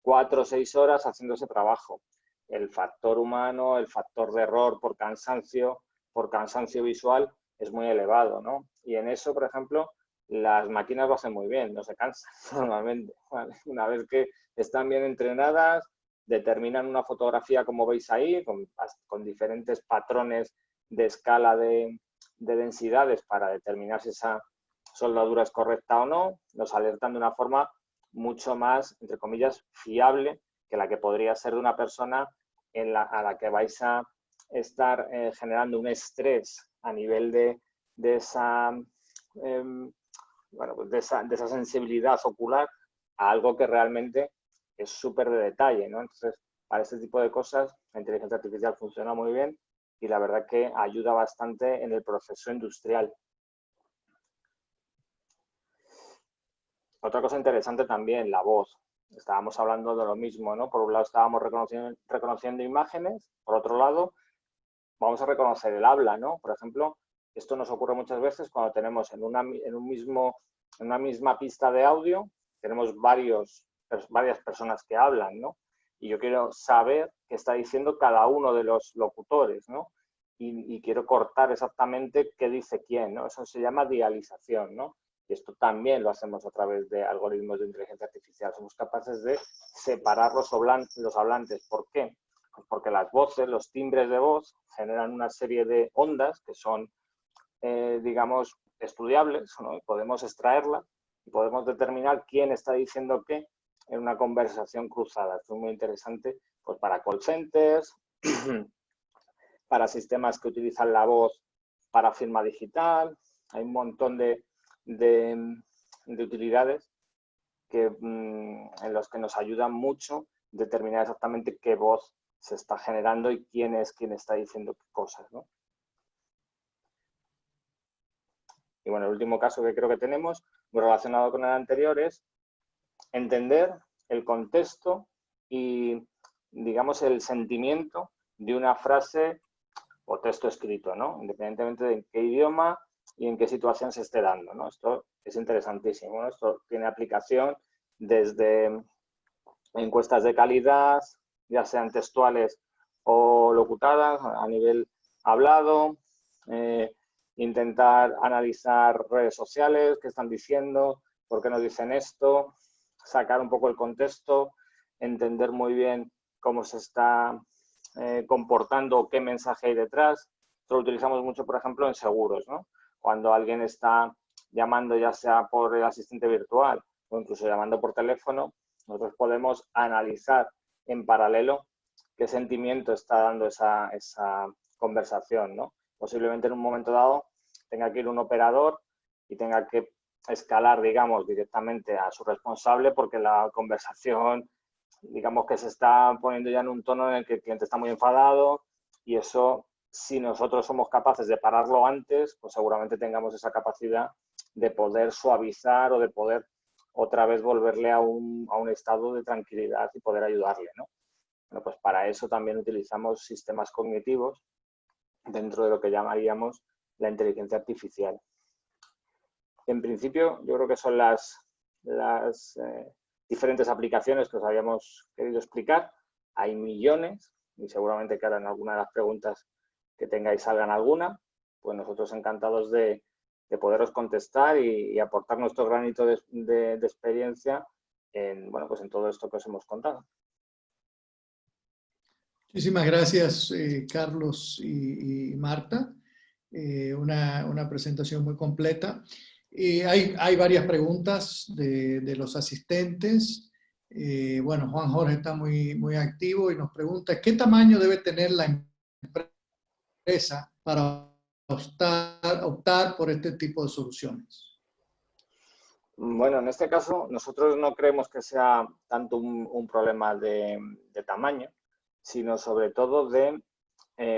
4 o 6 horas haciendo ese trabajo. El factor humano, el factor de error por cansancio visual es muy elevado, ¿no? Y en eso, por ejemplo, las máquinas lo hacen muy bien, no se cansan normalmente, ¿vale? Una vez que están bien entrenadas, determinan una fotografía como veis ahí, con diferentes patrones de escala de densidades para determinar si esa soldadura es correcta o no, nos alertan de una forma mucho más, entre comillas, fiable que la que podría ser de una persona a la que vais a estar generando un estrés a nivel de esa sensibilidad ocular a algo que realmente es súper de detalle, ¿no? Entonces, para este tipo de cosas, la inteligencia artificial funciona muy bien y la verdad que ayuda bastante en el proceso industrial. Otra cosa interesante también, la voz. Estábamos hablando de lo mismo, ¿no? Por un lado estábamos reconociendo imágenes, por otro lado vamos a reconocer el habla, ¿no? Por ejemplo, esto nos ocurre muchas veces cuando tenemos en una misma pista de audio, tenemos varias personas que hablan, ¿no? Y yo quiero saber qué está diciendo cada uno de los locutores, ¿no? Y quiero cortar exactamente qué dice quién, ¿no? Eso se llama dialización, ¿no? Y esto también lo hacemos a través de algoritmos de inteligencia artificial. Somos capaces de separar los hablantes. ¿Por qué? Pues porque las voces, los timbres de voz, generan una serie de ondas que son, digamos, estudiables, ¿no? Y podemos extraerlas y podemos determinar quién está diciendo qué en una conversación cruzada. Esto es muy interesante pues, para call centers, para sistemas que utilizan la voz para firma digital. Hay un montón de utilidades en los que nos ayudan mucho determinar exactamente qué voz se está generando y quién es quien está diciendo qué cosas, ¿no? Y bueno, el último caso que creo que tenemos, muy relacionado con el anterior, es entender el contexto y, digamos, el sentimiento de una frase o texto escrito, ¿no? Independientemente de en qué idioma y en qué situación se esté dando, ¿no? Esto es interesantísimo, ¿no? Esto tiene aplicación desde encuestas de calidad, ya sean textuales o locutadas, a nivel hablado, intentar analizar redes sociales, qué están diciendo, por qué nos dicen esto, sacar un poco el contexto, entender muy bien cómo se está comportando, qué mensaje hay detrás. Esto lo utilizamos mucho, por ejemplo, en seguros, ¿no? Cuando alguien está llamando ya sea por el asistente virtual o incluso llamando por teléfono, nosotros podemos analizar en paralelo qué sentimiento está dando esa conversación, ¿no? Posiblemente en un momento dado tenga que ir un operador y tenga que escalar, digamos, directamente a su responsable porque la conversación, digamos que se está poniendo ya en un tono en el que el cliente está muy enfadado y eso, si nosotros somos capaces de pararlo antes, pues seguramente tengamos esa capacidad de poder suavizar o de poder otra vez volverle a un estado de tranquilidad y poder ayudarle, ¿no? Bueno, pues para eso también utilizamos sistemas cognitivos dentro de lo que llamaríamos la inteligencia artificial. En principio, yo creo que son las diferentes aplicaciones que os habíamos querido explicar. Hay millones y seguramente que ahora en alguna de las preguntas que tengáis salgan alguna, pues nosotros encantados de poderos contestar y aportar nuestro granito de experiencia en, bueno, pues en todo esto que os hemos contado. Muchísimas gracias, Carlos y Marta. Una presentación muy completa. Hay varias preguntas de los asistentes. Bueno, Juan Jorge está muy activo y nos pregunta, ¿qué tamaño debe tener la empresa para optar por este tipo de soluciones? Bueno, en este caso nosotros no creemos que sea tanto un problema de tamaño, sino sobre todo de,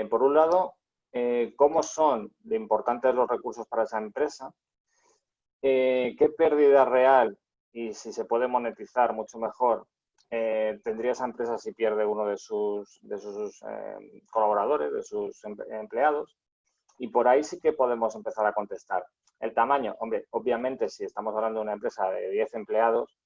por un lado, cómo son de importantes los recursos para esa empresa, qué pérdida real y si se puede monetizar mucho mejor tendría esa empresa si pierde uno de sus colaboradores, de sus empleados, y por ahí sí que podemos empezar a contestar. El tamaño, hombre, obviamente si estamos hablando de una empresa de 10 empleados,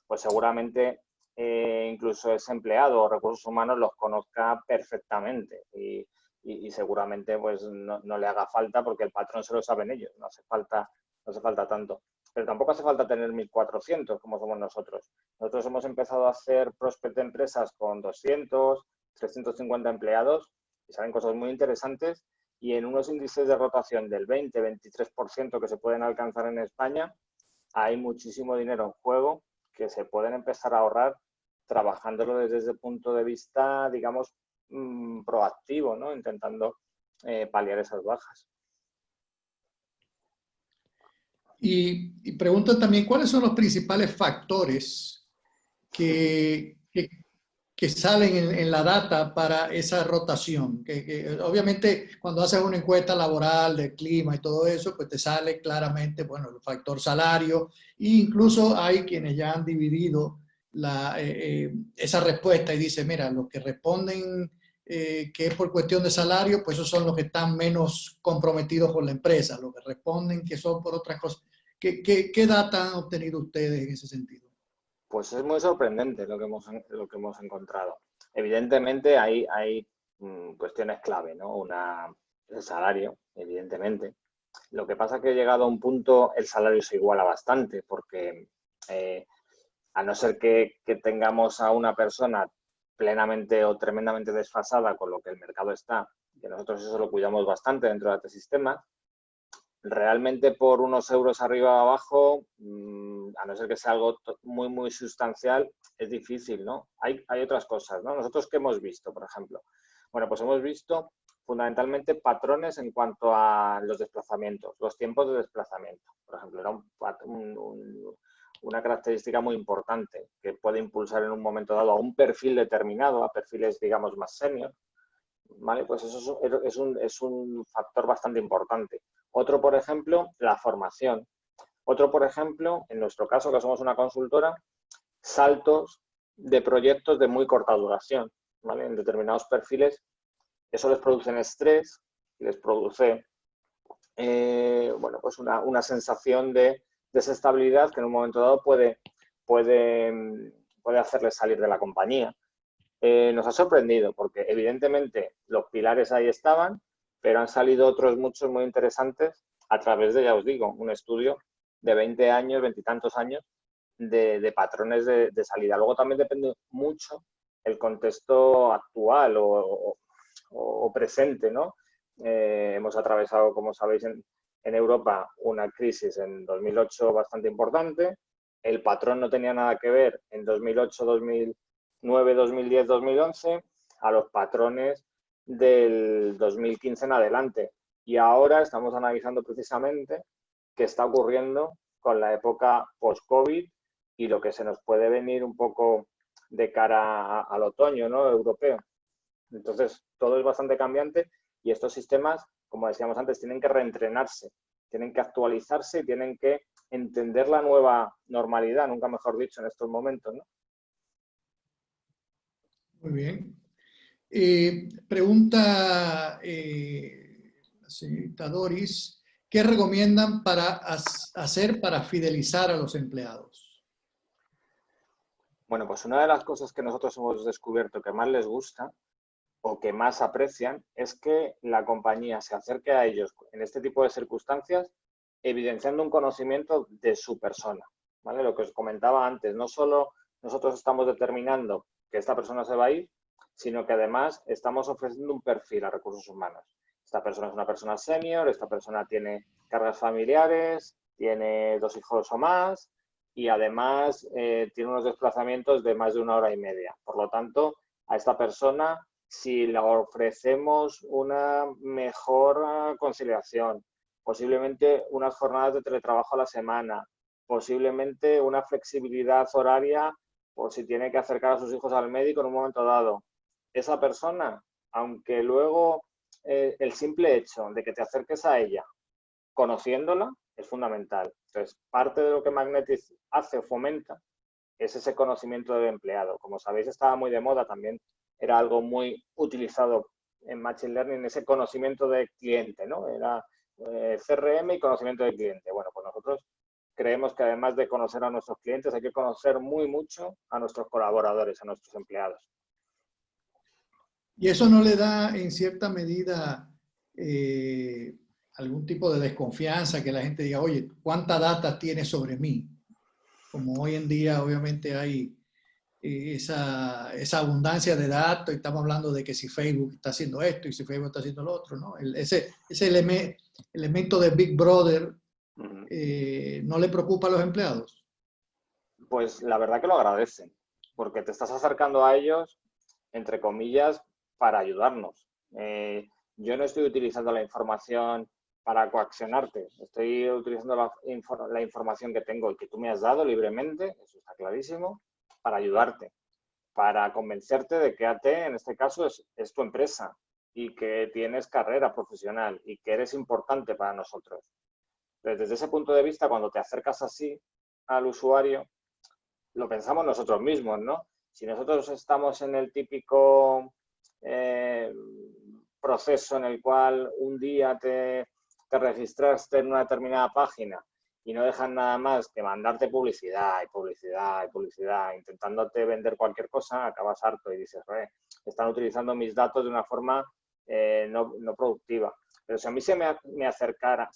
pues seguramente incluso ese empleado o recursos humanos los conozca perfectamente y seguramente pues no le haga falta porque el patrón se lo saben ellos, no hace falta tanto. Pero tampoco hace falta tener 1.400 como somos nosotros. Nosotros hemos empezado a hacer prospect de empresas con 200, 350 empleados y salen cosas muy interesantes y en unos índices de rotación del 20-23% que se pueden alcanzar en España, hay muchísimo dinero en juego que se pueden empezar a ahorrar trabajándolo desde el punto de vista, digamos, proactivo, ¿no? Intentando paliar esas bajas. Y pregunta también, ¿cuáles son los principales factores que salen en la data para esa rotación? Que obviamente cuando haces una encuesta laboral del clima y todo eso, pues te sale claramente, bueno, el factor salario, e incluso hay quienes ya han dividido esa respuesta y dicen, mira, los que responden que es por cuestión de salario, pues esos son los que están menos comprometidos con la empresa, los que responden que son por otras cosas. ¿Qué data han obtenido ustedes en ese sentido? Pues es muy sorprendente lo que hemos encontrado. Evidentemente hay cuestiones clave, ¿no? El salario, evidentemente. Lo que pasa es que llegado a un punto el salario se iguala bastante porque a no ser que tengamos a una persona plenamente o tremendamente desfasada con lo que el mercado está, que nosotros eso lo cuidamos bastante dentro de AT Sistemas, realmente por unos euros arriba o abajo, a no ser que sea algo muy sustancial, es difícil, ¿no? Hay otras cosas, ¿no? Nosotros, ¿qué hemos visto, por ejemplo? Bueno, pues hemos visto fundamentalmente patrones en cuanto a los desplazamientos, los tiempos de desplazamiento. Por ejemplo, era una característica muy importante que puede impulsar en un momento dado a un perfil determinado, a perfiles, digamos, más senior, ¿vale? Pues eso es un factor bastante importante. Otro, por ejemplo, la formación. Otro, por ejemplo, en nuestro caso, que somos una consultora, saltos de proyectos de muy corta duración, ¿vale? En determinados perfiles, eso les produce estrés, les produce bueno, pues una sensación de desestabilidad que en un momento dado puede hacerles salir de la compañía. Nos ha sorprendido porque evidentemente los pilares ahí estaban, pero han salido otros muchos muy interesantes a través de, ya os digo, un estudio de 20 años, 20 y tantos años de patrones de salida. Luego también depende mucho el contexto actual o presente, ¿no? Hemos atravesado, como sabéis, en Europa una crisis en 2008 bastante importante. El patrón no tenía nada que ver en 2008, 2009, 2010, 2011 a los patrones del 2015 en adelante. Y ahora estamos analizando precisamente qué está ocurriendo con la época post-COVID y lo que se nos puede venir un poco de cara al otoño, ¿no?, europeo. Entonces, todo es bastante cambiante y estos sistemas, como decíamos antes, tienen que reentrenarse, tienen que actualizarse y tienen que entender la nueva normalidad, nunca mejor dicho, en estos momentos, ¿no? Muy bien. Pregunta la señorita Doris, ¿qué recomiendan para hacer para fidelizar a los empleados? Bueno, pues una de las cosas que nosotros hemos descubierto que más les gusta o que más aprecian es que la compañía se acerque a ellos en este tipo de circunstancias evidenciando un conocimiento de su persona, ¿vale? Lo que os comentaba antes, no solo nosotros estamos determinando que esta persona se va a ir, sino que además estamos ofreciendo un perfil a recursos humanos. Esta persona es una persona senior, esta persona tiene cargas familiares, tiene 2 hijos o más y además tiene unos desplazamientos de más de 1 hora y media. Por lo tanto, a esta persona, si le ofrecemos una mejor conciliación, posiblemente unas jornadas de teletrabajo a la semana, posiblemente una flexibilidad horaria por si tiene que acercar a sus hijos al médico en un momento dado. Esa persona, aunque luego el simple hecho de que te acerques a ella conociéndola es fundamental. Entonces, parte de lo que Magnetic hace o fomenta es ese conocimiento del empleado. Como sabéis, estaba muy de moda también, era algo muy utilizado en Machine Learning, ese conocimiento del cliente, ¿no? Era CRM y conocimiento del cliente. Bueno, pues nosotros creemos que además de conocer a nuestros clientes, hay que conocer muy mucho a nuestros colaboradores, a nuestros empleados. ¿Y eso no le da en cierta medida algún tipo de desconfianza, que la gente diga, oye, ¿cuánta data tiene sobre mí? Como hoy en día obviamente hay esa abundancia de datos y estamos hablando de que si Facebook está haciendo esto y si Facebook está haciendo lo otro, ¿no? Ese elemento de Big Brother ¿no le preocupa a los empleados? Pues la verdad que lo agradecen, porque te estás acercando a ellos, entre comillas, para ayudarnos. Yo no estoy utilizando la información para coaccionarte, estoy utilizando la información que tengo y que tú me has dado libremente, eso está clarísimo, para ayudarte, para convencerte de que AT, en este caso, es tu empresa y que tienes carrera profesional y que eres importante para nosotros. Entonces, desde ese punto de vista, cuando te acercas así al usuario, lo pensamos nosotros mismos, ¿no? Si nosotros estamos en el típico proceso en el cual un día te registraste en una determinada página y no dejan nada más que mandarte publicidad y publicidad y publicidad, intentándote vender cualquier cosa, acabas harto y dices, están utilizando mis datos de una forma no productiva. Pero si a mí se me acercara,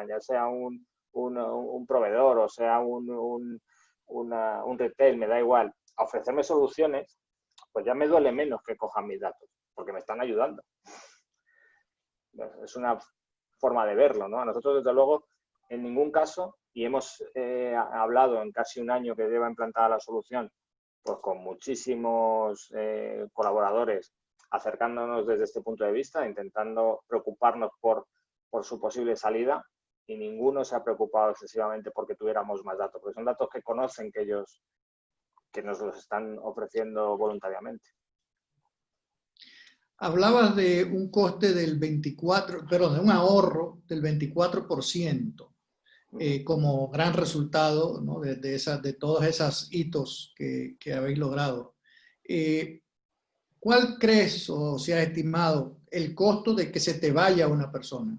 ya sea un proveedor o sea un retail, me da igual, a ofrecerme soluciones, pues ya me duele menos que cojan mis datos, porque me están ayudando. Es una forma de verlo, ¿no? A nosotros, desde luego, en ningún caso, y hemos hablado en casi un año que lleva implantada la solución, pues con muchísimos colaboradores, acercándonos desde este punto de vista, intentando preocuparnos por su posible salida, y ninguno se ha preocupado excesivamente porque tuviéramos más datos, porque son datos que conocen que ellos que nos los están ofreciendo voluntariamente. Hablabas de un coste del 24%, perdón, de un ahorro del 24% como gran resultado, ¿no? de todos esos hitos que habéis logrado. ¿Cuál crees o se ha estimado el costo de que se te vaya una persona?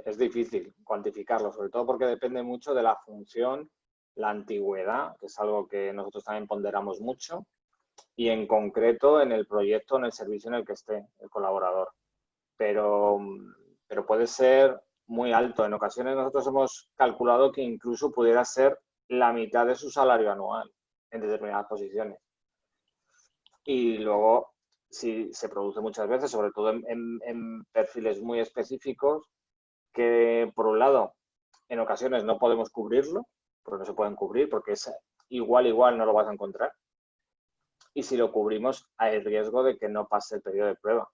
Es difícil cuantificarlo, sobre todo porque depende mucho de la función, la antigüedad, que es algo que nosotros también ponderamos mucho, y en concreto en el proyecto, en el servicio en el que esté el colaborador. pero puede ser muy alto. En ocasiones nosotros hemos calculado que incluso pudiera ser la mitad de su salario anual en determinadas posiciones. Y luego, si se produce muchas veces, sobre todo en perfiles muy específicos, que por un lado, en ocasiones no podemos cubrirlo, porque no se pueden cubrir, porque es igual no lo vas a encontrar. Y si lo cubrimos, hay riesgo de que no pase el periodo de prueba,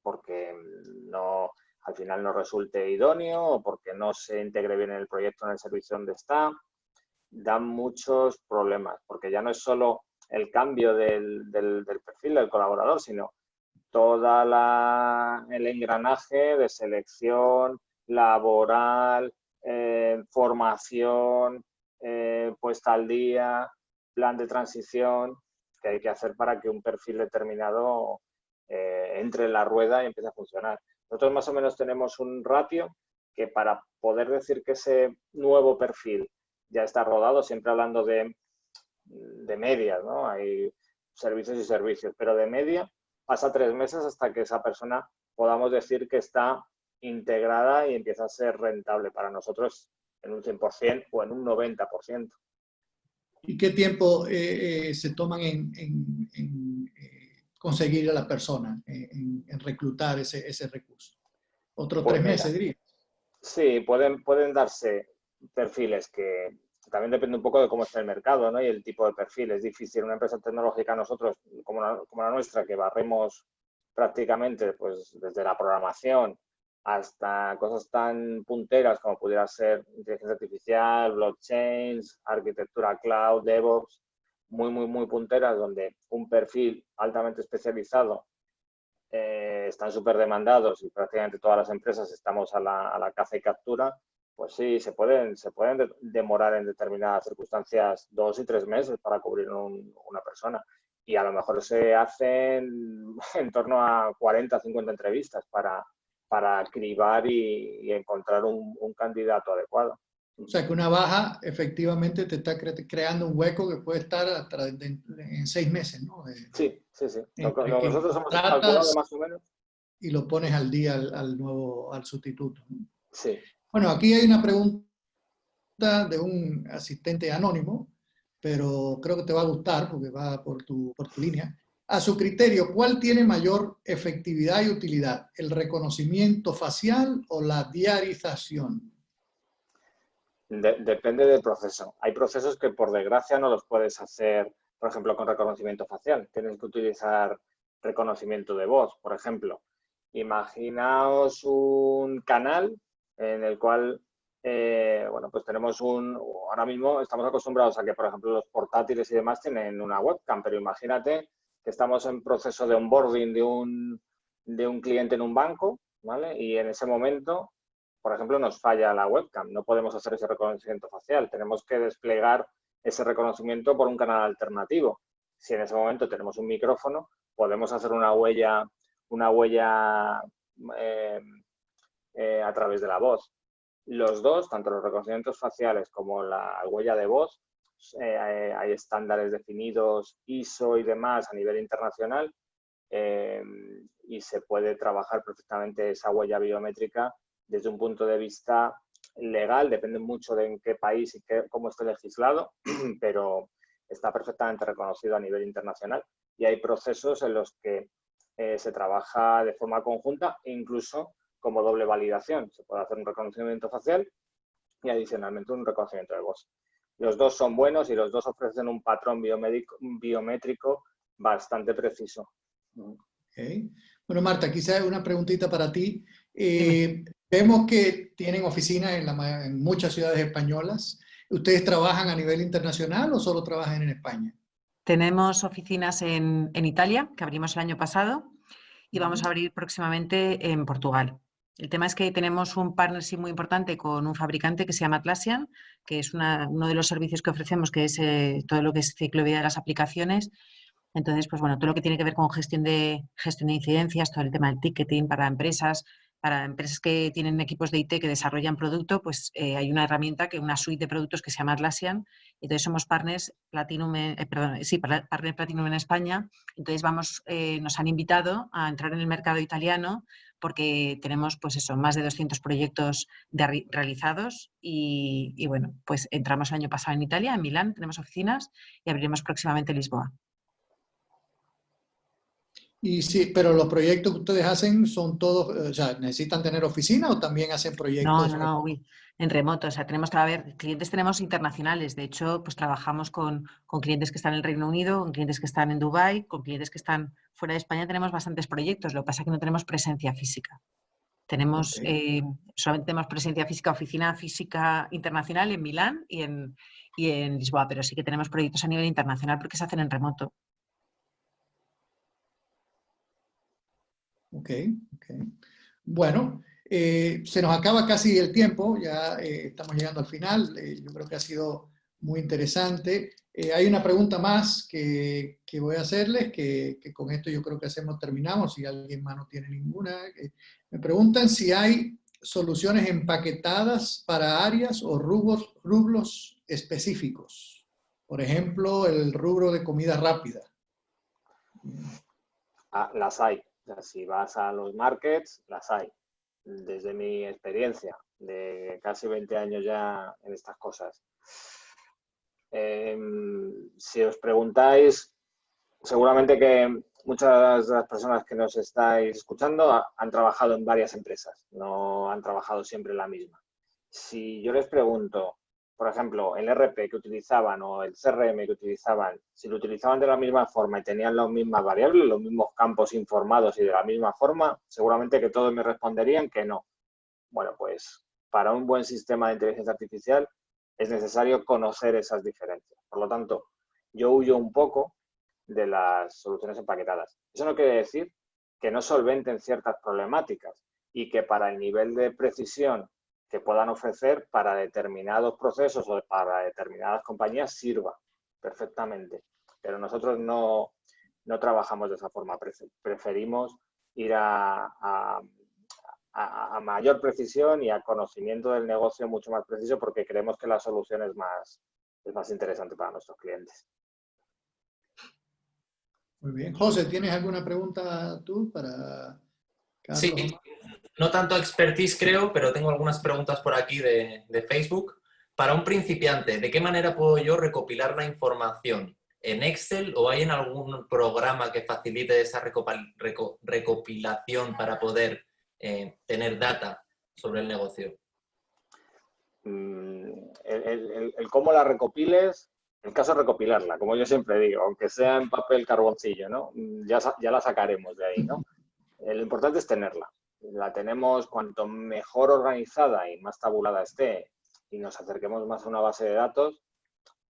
porque no, al final no resulte idóneo o porque no se integre bien en el proyecto, en el servicio donde está. Dan muchos problemas, porque ya no es solo el cambio del perfil del colaborador, sino todo el engranaje de selección laboral, formación, puesta al día, plan de transición que hay que hacer para que un perfil determinado entre en la rueda y empiece a funcionar. Nosotros más o menos tenemos un ratio que para poder decir que ese nuevo perfil ya está rodado, siempre hablando de medias, ¿no? Hay servicios y servicios, pero de media pasa 3 meses hasta que esa persona podamos decir que está integrada y empieza a ser rentable para nosotros en un 100% o en un 90%. ¿Y qué tiempo se toman en conseguir a la persona, en reclutar ese recurso? ¿Otros Pues 3 mira, meses, diría? Sí, pueden darse perfiles que también depende un poco de cómo está el mercado, ¿no? Y el tipo de perfil. Es difícil una empresa tecnológica, nosotros, como la nuestra, que barremos prácticamente pues, desde la programación hasta cosas tan punteras como pudiera ser inteligencia artificial, blockchain, arquitectura cloud, DevOps, muy punteras, donde un perfil altamente especializado están súper demandados y prácticamente todas las empresas estamos a la caza y captura, pues sí, se pueden demorar en determinadas circunstancias 2 y 3 meses para cubrir una persona. Y a lo mejor se hacen en torno a 40, 50 entrevistas para cribar y encontrar un candidato adecuado. O sea, que una baja efectivamente te está creando un hueco que puede estar hasta en 6 meses, ¿no? Sí. Entre que Nosotros hemos tratas calculado más o menos. y lo pones al día al sustituto, ¿no? Sí. Bueno, aquí hay una pregunta de un asistente anónimo, pero creo que te va a gustar porque va por tu línea. A su criterio, ¿cuál tiene mayor efectividad y utilidad? ¿El reconocimiento facial o la diarización? Depende del proceso. Hay procesos que por desgracia no los puedes hacer, por ejemplo, con reconocimiento facial. Tienes que utilizar reconocimiento de voz, por ejemplo. Imaginaos un canal en el cual, bueno, pues tenemos ahora mismo estamos acostumbrados a que, por ejemplo, los portátiles y demás tienen una webcam, pero imagínate que estamos en proceso de onboarding de un cliente en un banco, ¿vale? Y en ese momento, por ejemplo, nos falla la webcam, no podemos hacer ese reconocimiento facial, tenemos que desplegar ese reconocimiento por un canal alternativo. Si en ese momento tenemos un micrófono, podemos hacer una huella a través de la voz. Los dos, tanto los reconocimientos faciales como la huella de voz, hay estándares definidos, ISO y demás a nivel internacional, y se puede trabajar perfectamente esa huella biométrica desde un punto de vista legal, depende mucho de en qué país y cómo esté legislado, pero está perfectamente reconocido a nivel internacional y hay procesos en los que se trabaja de forma conjunta e incluso como doble validación. Se puede hacer un reconocimiento facial y adicionalmente un reconocimiento de voz. Los dos son buenos y los dos ofrecen un patrón biométrico bastante preciso. Okay. Bueno, Marta, quizás una preguntita para ti. Vemos que tienen oficinas en muchas ciudades españolas. ¿Ustedes trabajan a nivel internacional o solo trabajan en España? Tenemos oficinas en Italia, que abrimos el año pasado, y vamos a abrir próximamente en Portugal. El tema es que tenemos un partnership muy importante con un fabricante que se llama Atlassian, que es uno de los servicios que ofrecemos, que es todo lo que es ciclo de vida de las aplicaciones. Entonces, pues bueno, todo lo que tiene que ver con gestión de incidencias, todo el tema del ticketing para empresas, para empresas que tienen equipos de IT que desarrollan producto, pues hay una herramienta, una suite de productos que se llama Atlassian. Entonces somos partners Platinum, partner Platinum en España. Entonces nos han invitado a entrar en el mercado italiano porque tenemos pues eso, más de 200 proyectos realizados y bueno, pues entramos el año pasado en Italia, en Milán, tenemos oficinas y abriremos próximamente Lisboa. Y sí, pero los proyectos que ustedes hacen son todos, o sea, ¿necesitan tener oficina o también hacen proyectos? No, en remoto. O sea, clientes tenemos internacionales. De hecho, pues trabajamos con clientes que están en el Reino Unido, con clientes que están en Dubái, con clientes que están fuera de España. Tenemos bastantes proyectos. Lo que pasa es que no tenemos presencia física. Solamente tenemos presencia física, oficina física internacional en Milán y en Lisboa, pero sí que tenemos proyectos a nivel internacional porque se hacen en remoto. Ok. Bueno, se nos acaba casi el tiempo, ya estamos llegando al final. Yo creo que ha sido muy interesante. Hay una pregunta más que voy a hacerles, que con esto yo creo que terminamos, si alguien más no tiene ninguna. Me preguntan si hay soluciones empaquetadas para áreas o rubros específicos. Por ejemplo, el rubro de comida rápida. Las hay. O sea, si vas a los markets, las hay. Desde mi experiencia de casi 20 años ya en estas cosas. Si os preguntáis, seguramente que muchas de las personas que nos estáis escuchando han trabajado en varias empresas, no han trabajado siempre en la misma. Si yo les pregunto, por ejemplo, el RP que utilizaban o el CRM que utilizaban, si lo utilizaban de la misma forma y tenían las mismas variables, los mismos campos informados y de la misma forma, seguramente que todos me responderían que no. Bueno, pues para un buen sistema de inteligencia artificial es necesario conocer esas diferencias. Por lo tanto, yo huyo un poco de las soluciones empaquetadas. Eso no quiere decir que no solventen ciertas problemáticas y que para el nivel de precisión que puedan ofrecer para determinados procesos o para determinadas compañías sirva perfectamente. Pero nosotros no trabajamos de esa forma. Preferimos ir a mayor precisión y a conocimiento del negocio mucho más preciso porque creemos que la solución es más interesante para nuestros clientes. Muy bien. José, ¿tienes alguna pregunta tú para Carlos? Sí, no tanto expertise creo, pero tengo algunas preguntas por aquí de Facebook. Para un principiante, ¿de qué manera puedo yo recopilar la información? ¿En Excel o hay en algún programa que facilite esa recopilación para poder tener data sobre el negocio? El cómo la recopiles, el caso es recopilarla, como yo siempre digo, aunque sea en papel carboncillo, ¿no? Ya la sacaremos de ahí, ¿no? Lo importante es tenerla. La tenemos cuanto mejor organizada y más tabulada esté y nos acerquemos más a una base de datos,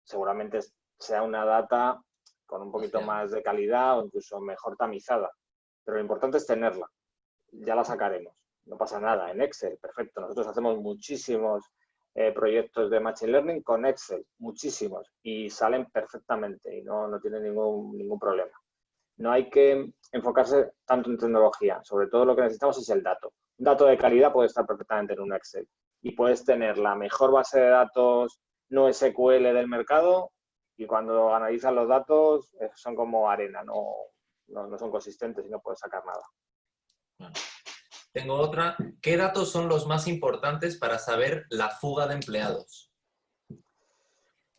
seguramente sea una data con un poquito más de calidad o incluso mejor tamizada. Pero lo importante es tenerla. Ya la sacaremos. No pasa nada. En Excel, perfecto. Nosotros hacemos muchísimos proyectos de Machine Learning con Excel, muchísimos, y salen perfectamente y no tienen ningún problema. No hay que enfocarse tanto en tecnología, sobre todo lo que necesitamos es el dato. Un dato de calidad puede estar perfectamente en un Excel y puedes tener la mejor base de datos no SQL del mercado y cuando analizas los datos son como arena, no son consistentes y no puedes sacar nada. Tengo otra. ¿Qué datos son los más importantes para saber la fuga de empleados?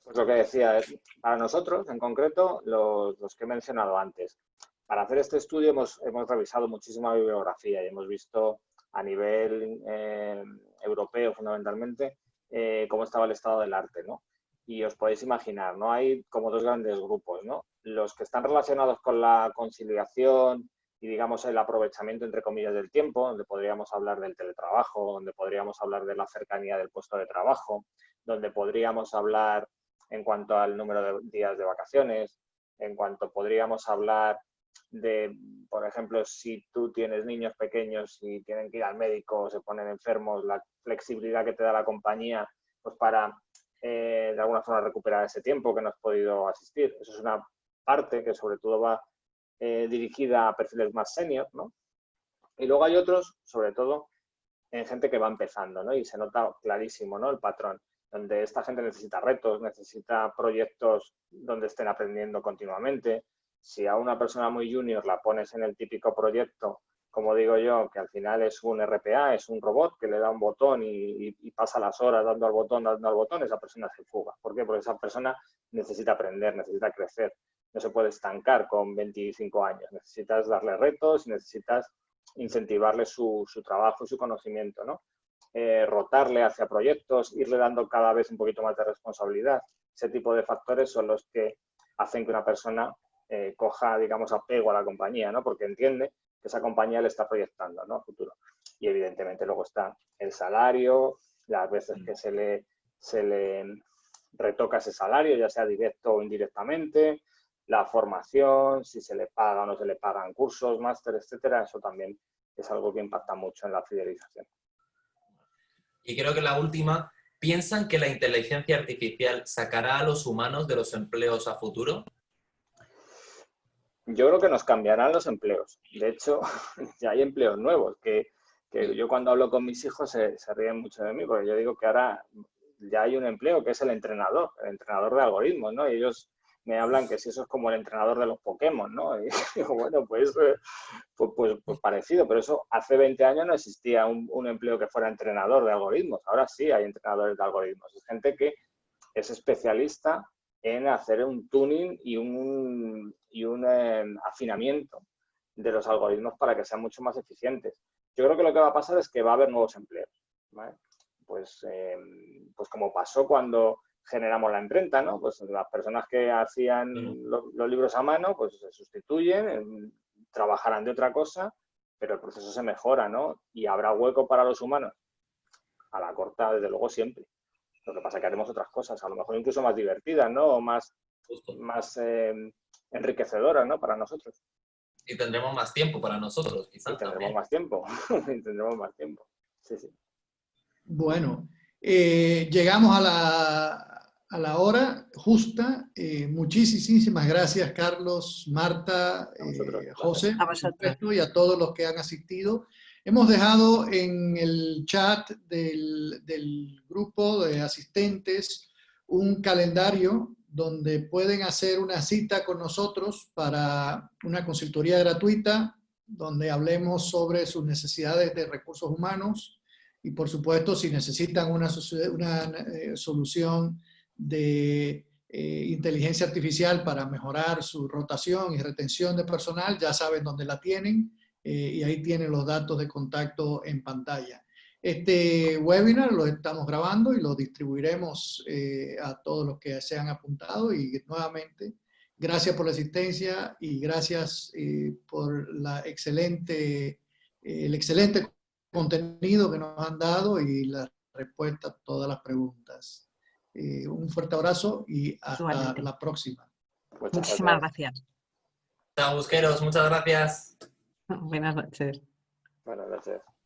Pues lo que decía, para nosotros en concreto, los que he mencionado antes. Para hacer este estudio hemos revisado muchísima bibliografía y hemos visto a nivel europeo fundamentalmente cómo estaba el estado del arte, ¿no? Y os podéis imaginar, ¿no? Hay como dos grandes grupos, ¿no? Los que están relacionados con la conciliación y, digamos, el aprovechamiento, entre comillas, del tiempo, donde podríamos hablar del teletrabajo, donde podríamos hablar de la cercanía del puesto de trabajo, donde podríamos hablar en cuanto al número de días de vacaciones, en cuanto podríamos hablar de, por ejemplo, si tú tienes niños pequeños y tienen que ir al médico o se ponen enfermos, la flexibilidad que te da la compañía pues para, de alguna forma, recuperar ese tiempo que no has podido asistir. Eso es una parte que sobre todo va dirigida a perfiles más senior, ¿no? Y luego hay otros, sobre todo, en gente que va empezando, ¿no? Y se nota clarísimo, ¿no?, el patrón, donde esta gente necesita retos, necesita proyectos donde estén aprendiendo continuamente. Si a una persona muy junior la pones en el típico proyecto, como digo yo, que al final es un RPA, es un robot que le da un botón y pasa las horas dando al botón, esa persona se fuga. ¿Por qué? Porque esa persona necesita aprender, necesita crecer. No se puede estancar con 25 años. Necesitas darle retos, necesitas incentivarle su trabajo y su conocimiento, ¿no? Rotarle hacia proyectos, irle dando cada vez un poquito más de responsabilidad. Ese tipo de factores son los que hacen que una persona coja, digamos, apego a la compañía, ¿no? Porque entiende que esa compañía le está proyectando, ¿no?, a futuro. Y evidentemente luego está el salario, las veces que se le retoca ese salario, ya sea directo o indirectamente, la formación, si se le paga o no se le pagan cursos, máster, etcétera. Eso también es algo que impacta mucho en la fidelización. Y creo que la última, ¿piensan que la inteligencia artificial sacará a los humanos de los empleos a futuro? Yo creo que nos cambiarán los empleos. De hecho, ya hay empleos nuevos, que yo cuando hablo con mis hijos se ríen mucho de mí, porque yo digo que ahora ya hay un empleo que es el entrenador de algoritmos, ¿no? Y ellos me hablan que si eso es como el entrenador de los Pokémon, ¿no? Y digo, bueno, pues parecido, pero eso hace 20 años no existía un empleo que fuera entrenador de algoritmos. Ahora sí hay entrenadores de algoritmos. Es gente que es especialista en hacer un tuning y un afinamiento de los algoritmos para que sean mucho más eficientes. Yo creo que lo que va a pasar es que va a haber nuevos empleos, ¿vale? Pues como pasó cuando generamos la imprenta, ¿no? Pues las personas que hacían los libros a mano, pues se sustituyen, trabajarán de otra cosa, pero el proceso se mejora, ¿no? Y habrá hueco para los humanos. A la corta, desde luego, siempre. Lo que pasa es que haremos otras cosas, a lo mejor incluso más divertidas, ¿no? O más enriquecedoras, ¿no?, para nosotros. Y tendremos más tiempo para nosotros, quizás. Y tendremos también. más tiempo. Y tendremos más tiempo. Sí, sí. Bueno, llegamos a la hora justa. Muchísimas gracias, Carlos, Marta, José, por supuesto, y a todos los que han asistido. Hemos dejado en el chat del grupo de asistentes un calendario donde pueden hacer una cita con nosotros para una consultoría gratuita, donde hablemos sobre sus necesidades de recursos humanos y, por supuesto, si necesitan una solución de inteligencia artificial para mejorar su rotación y retención de personal, ya saben dónde la tienen. Y ahí tienen los datos de contacto en pantalla. Este webinar lo estamos grabando y lo distribuiremos a todos los que se han apuntado. Y nuevamente, gracias por la asistencia y gracias por el excelente contenido que nos han dado y la respuesta a todas las preguntas. Un fuerte abrazo y hasta la próxima. Muchísimas gracias. Chao, busqueros. Muchas gracias. Buenas noches. Buenas noches.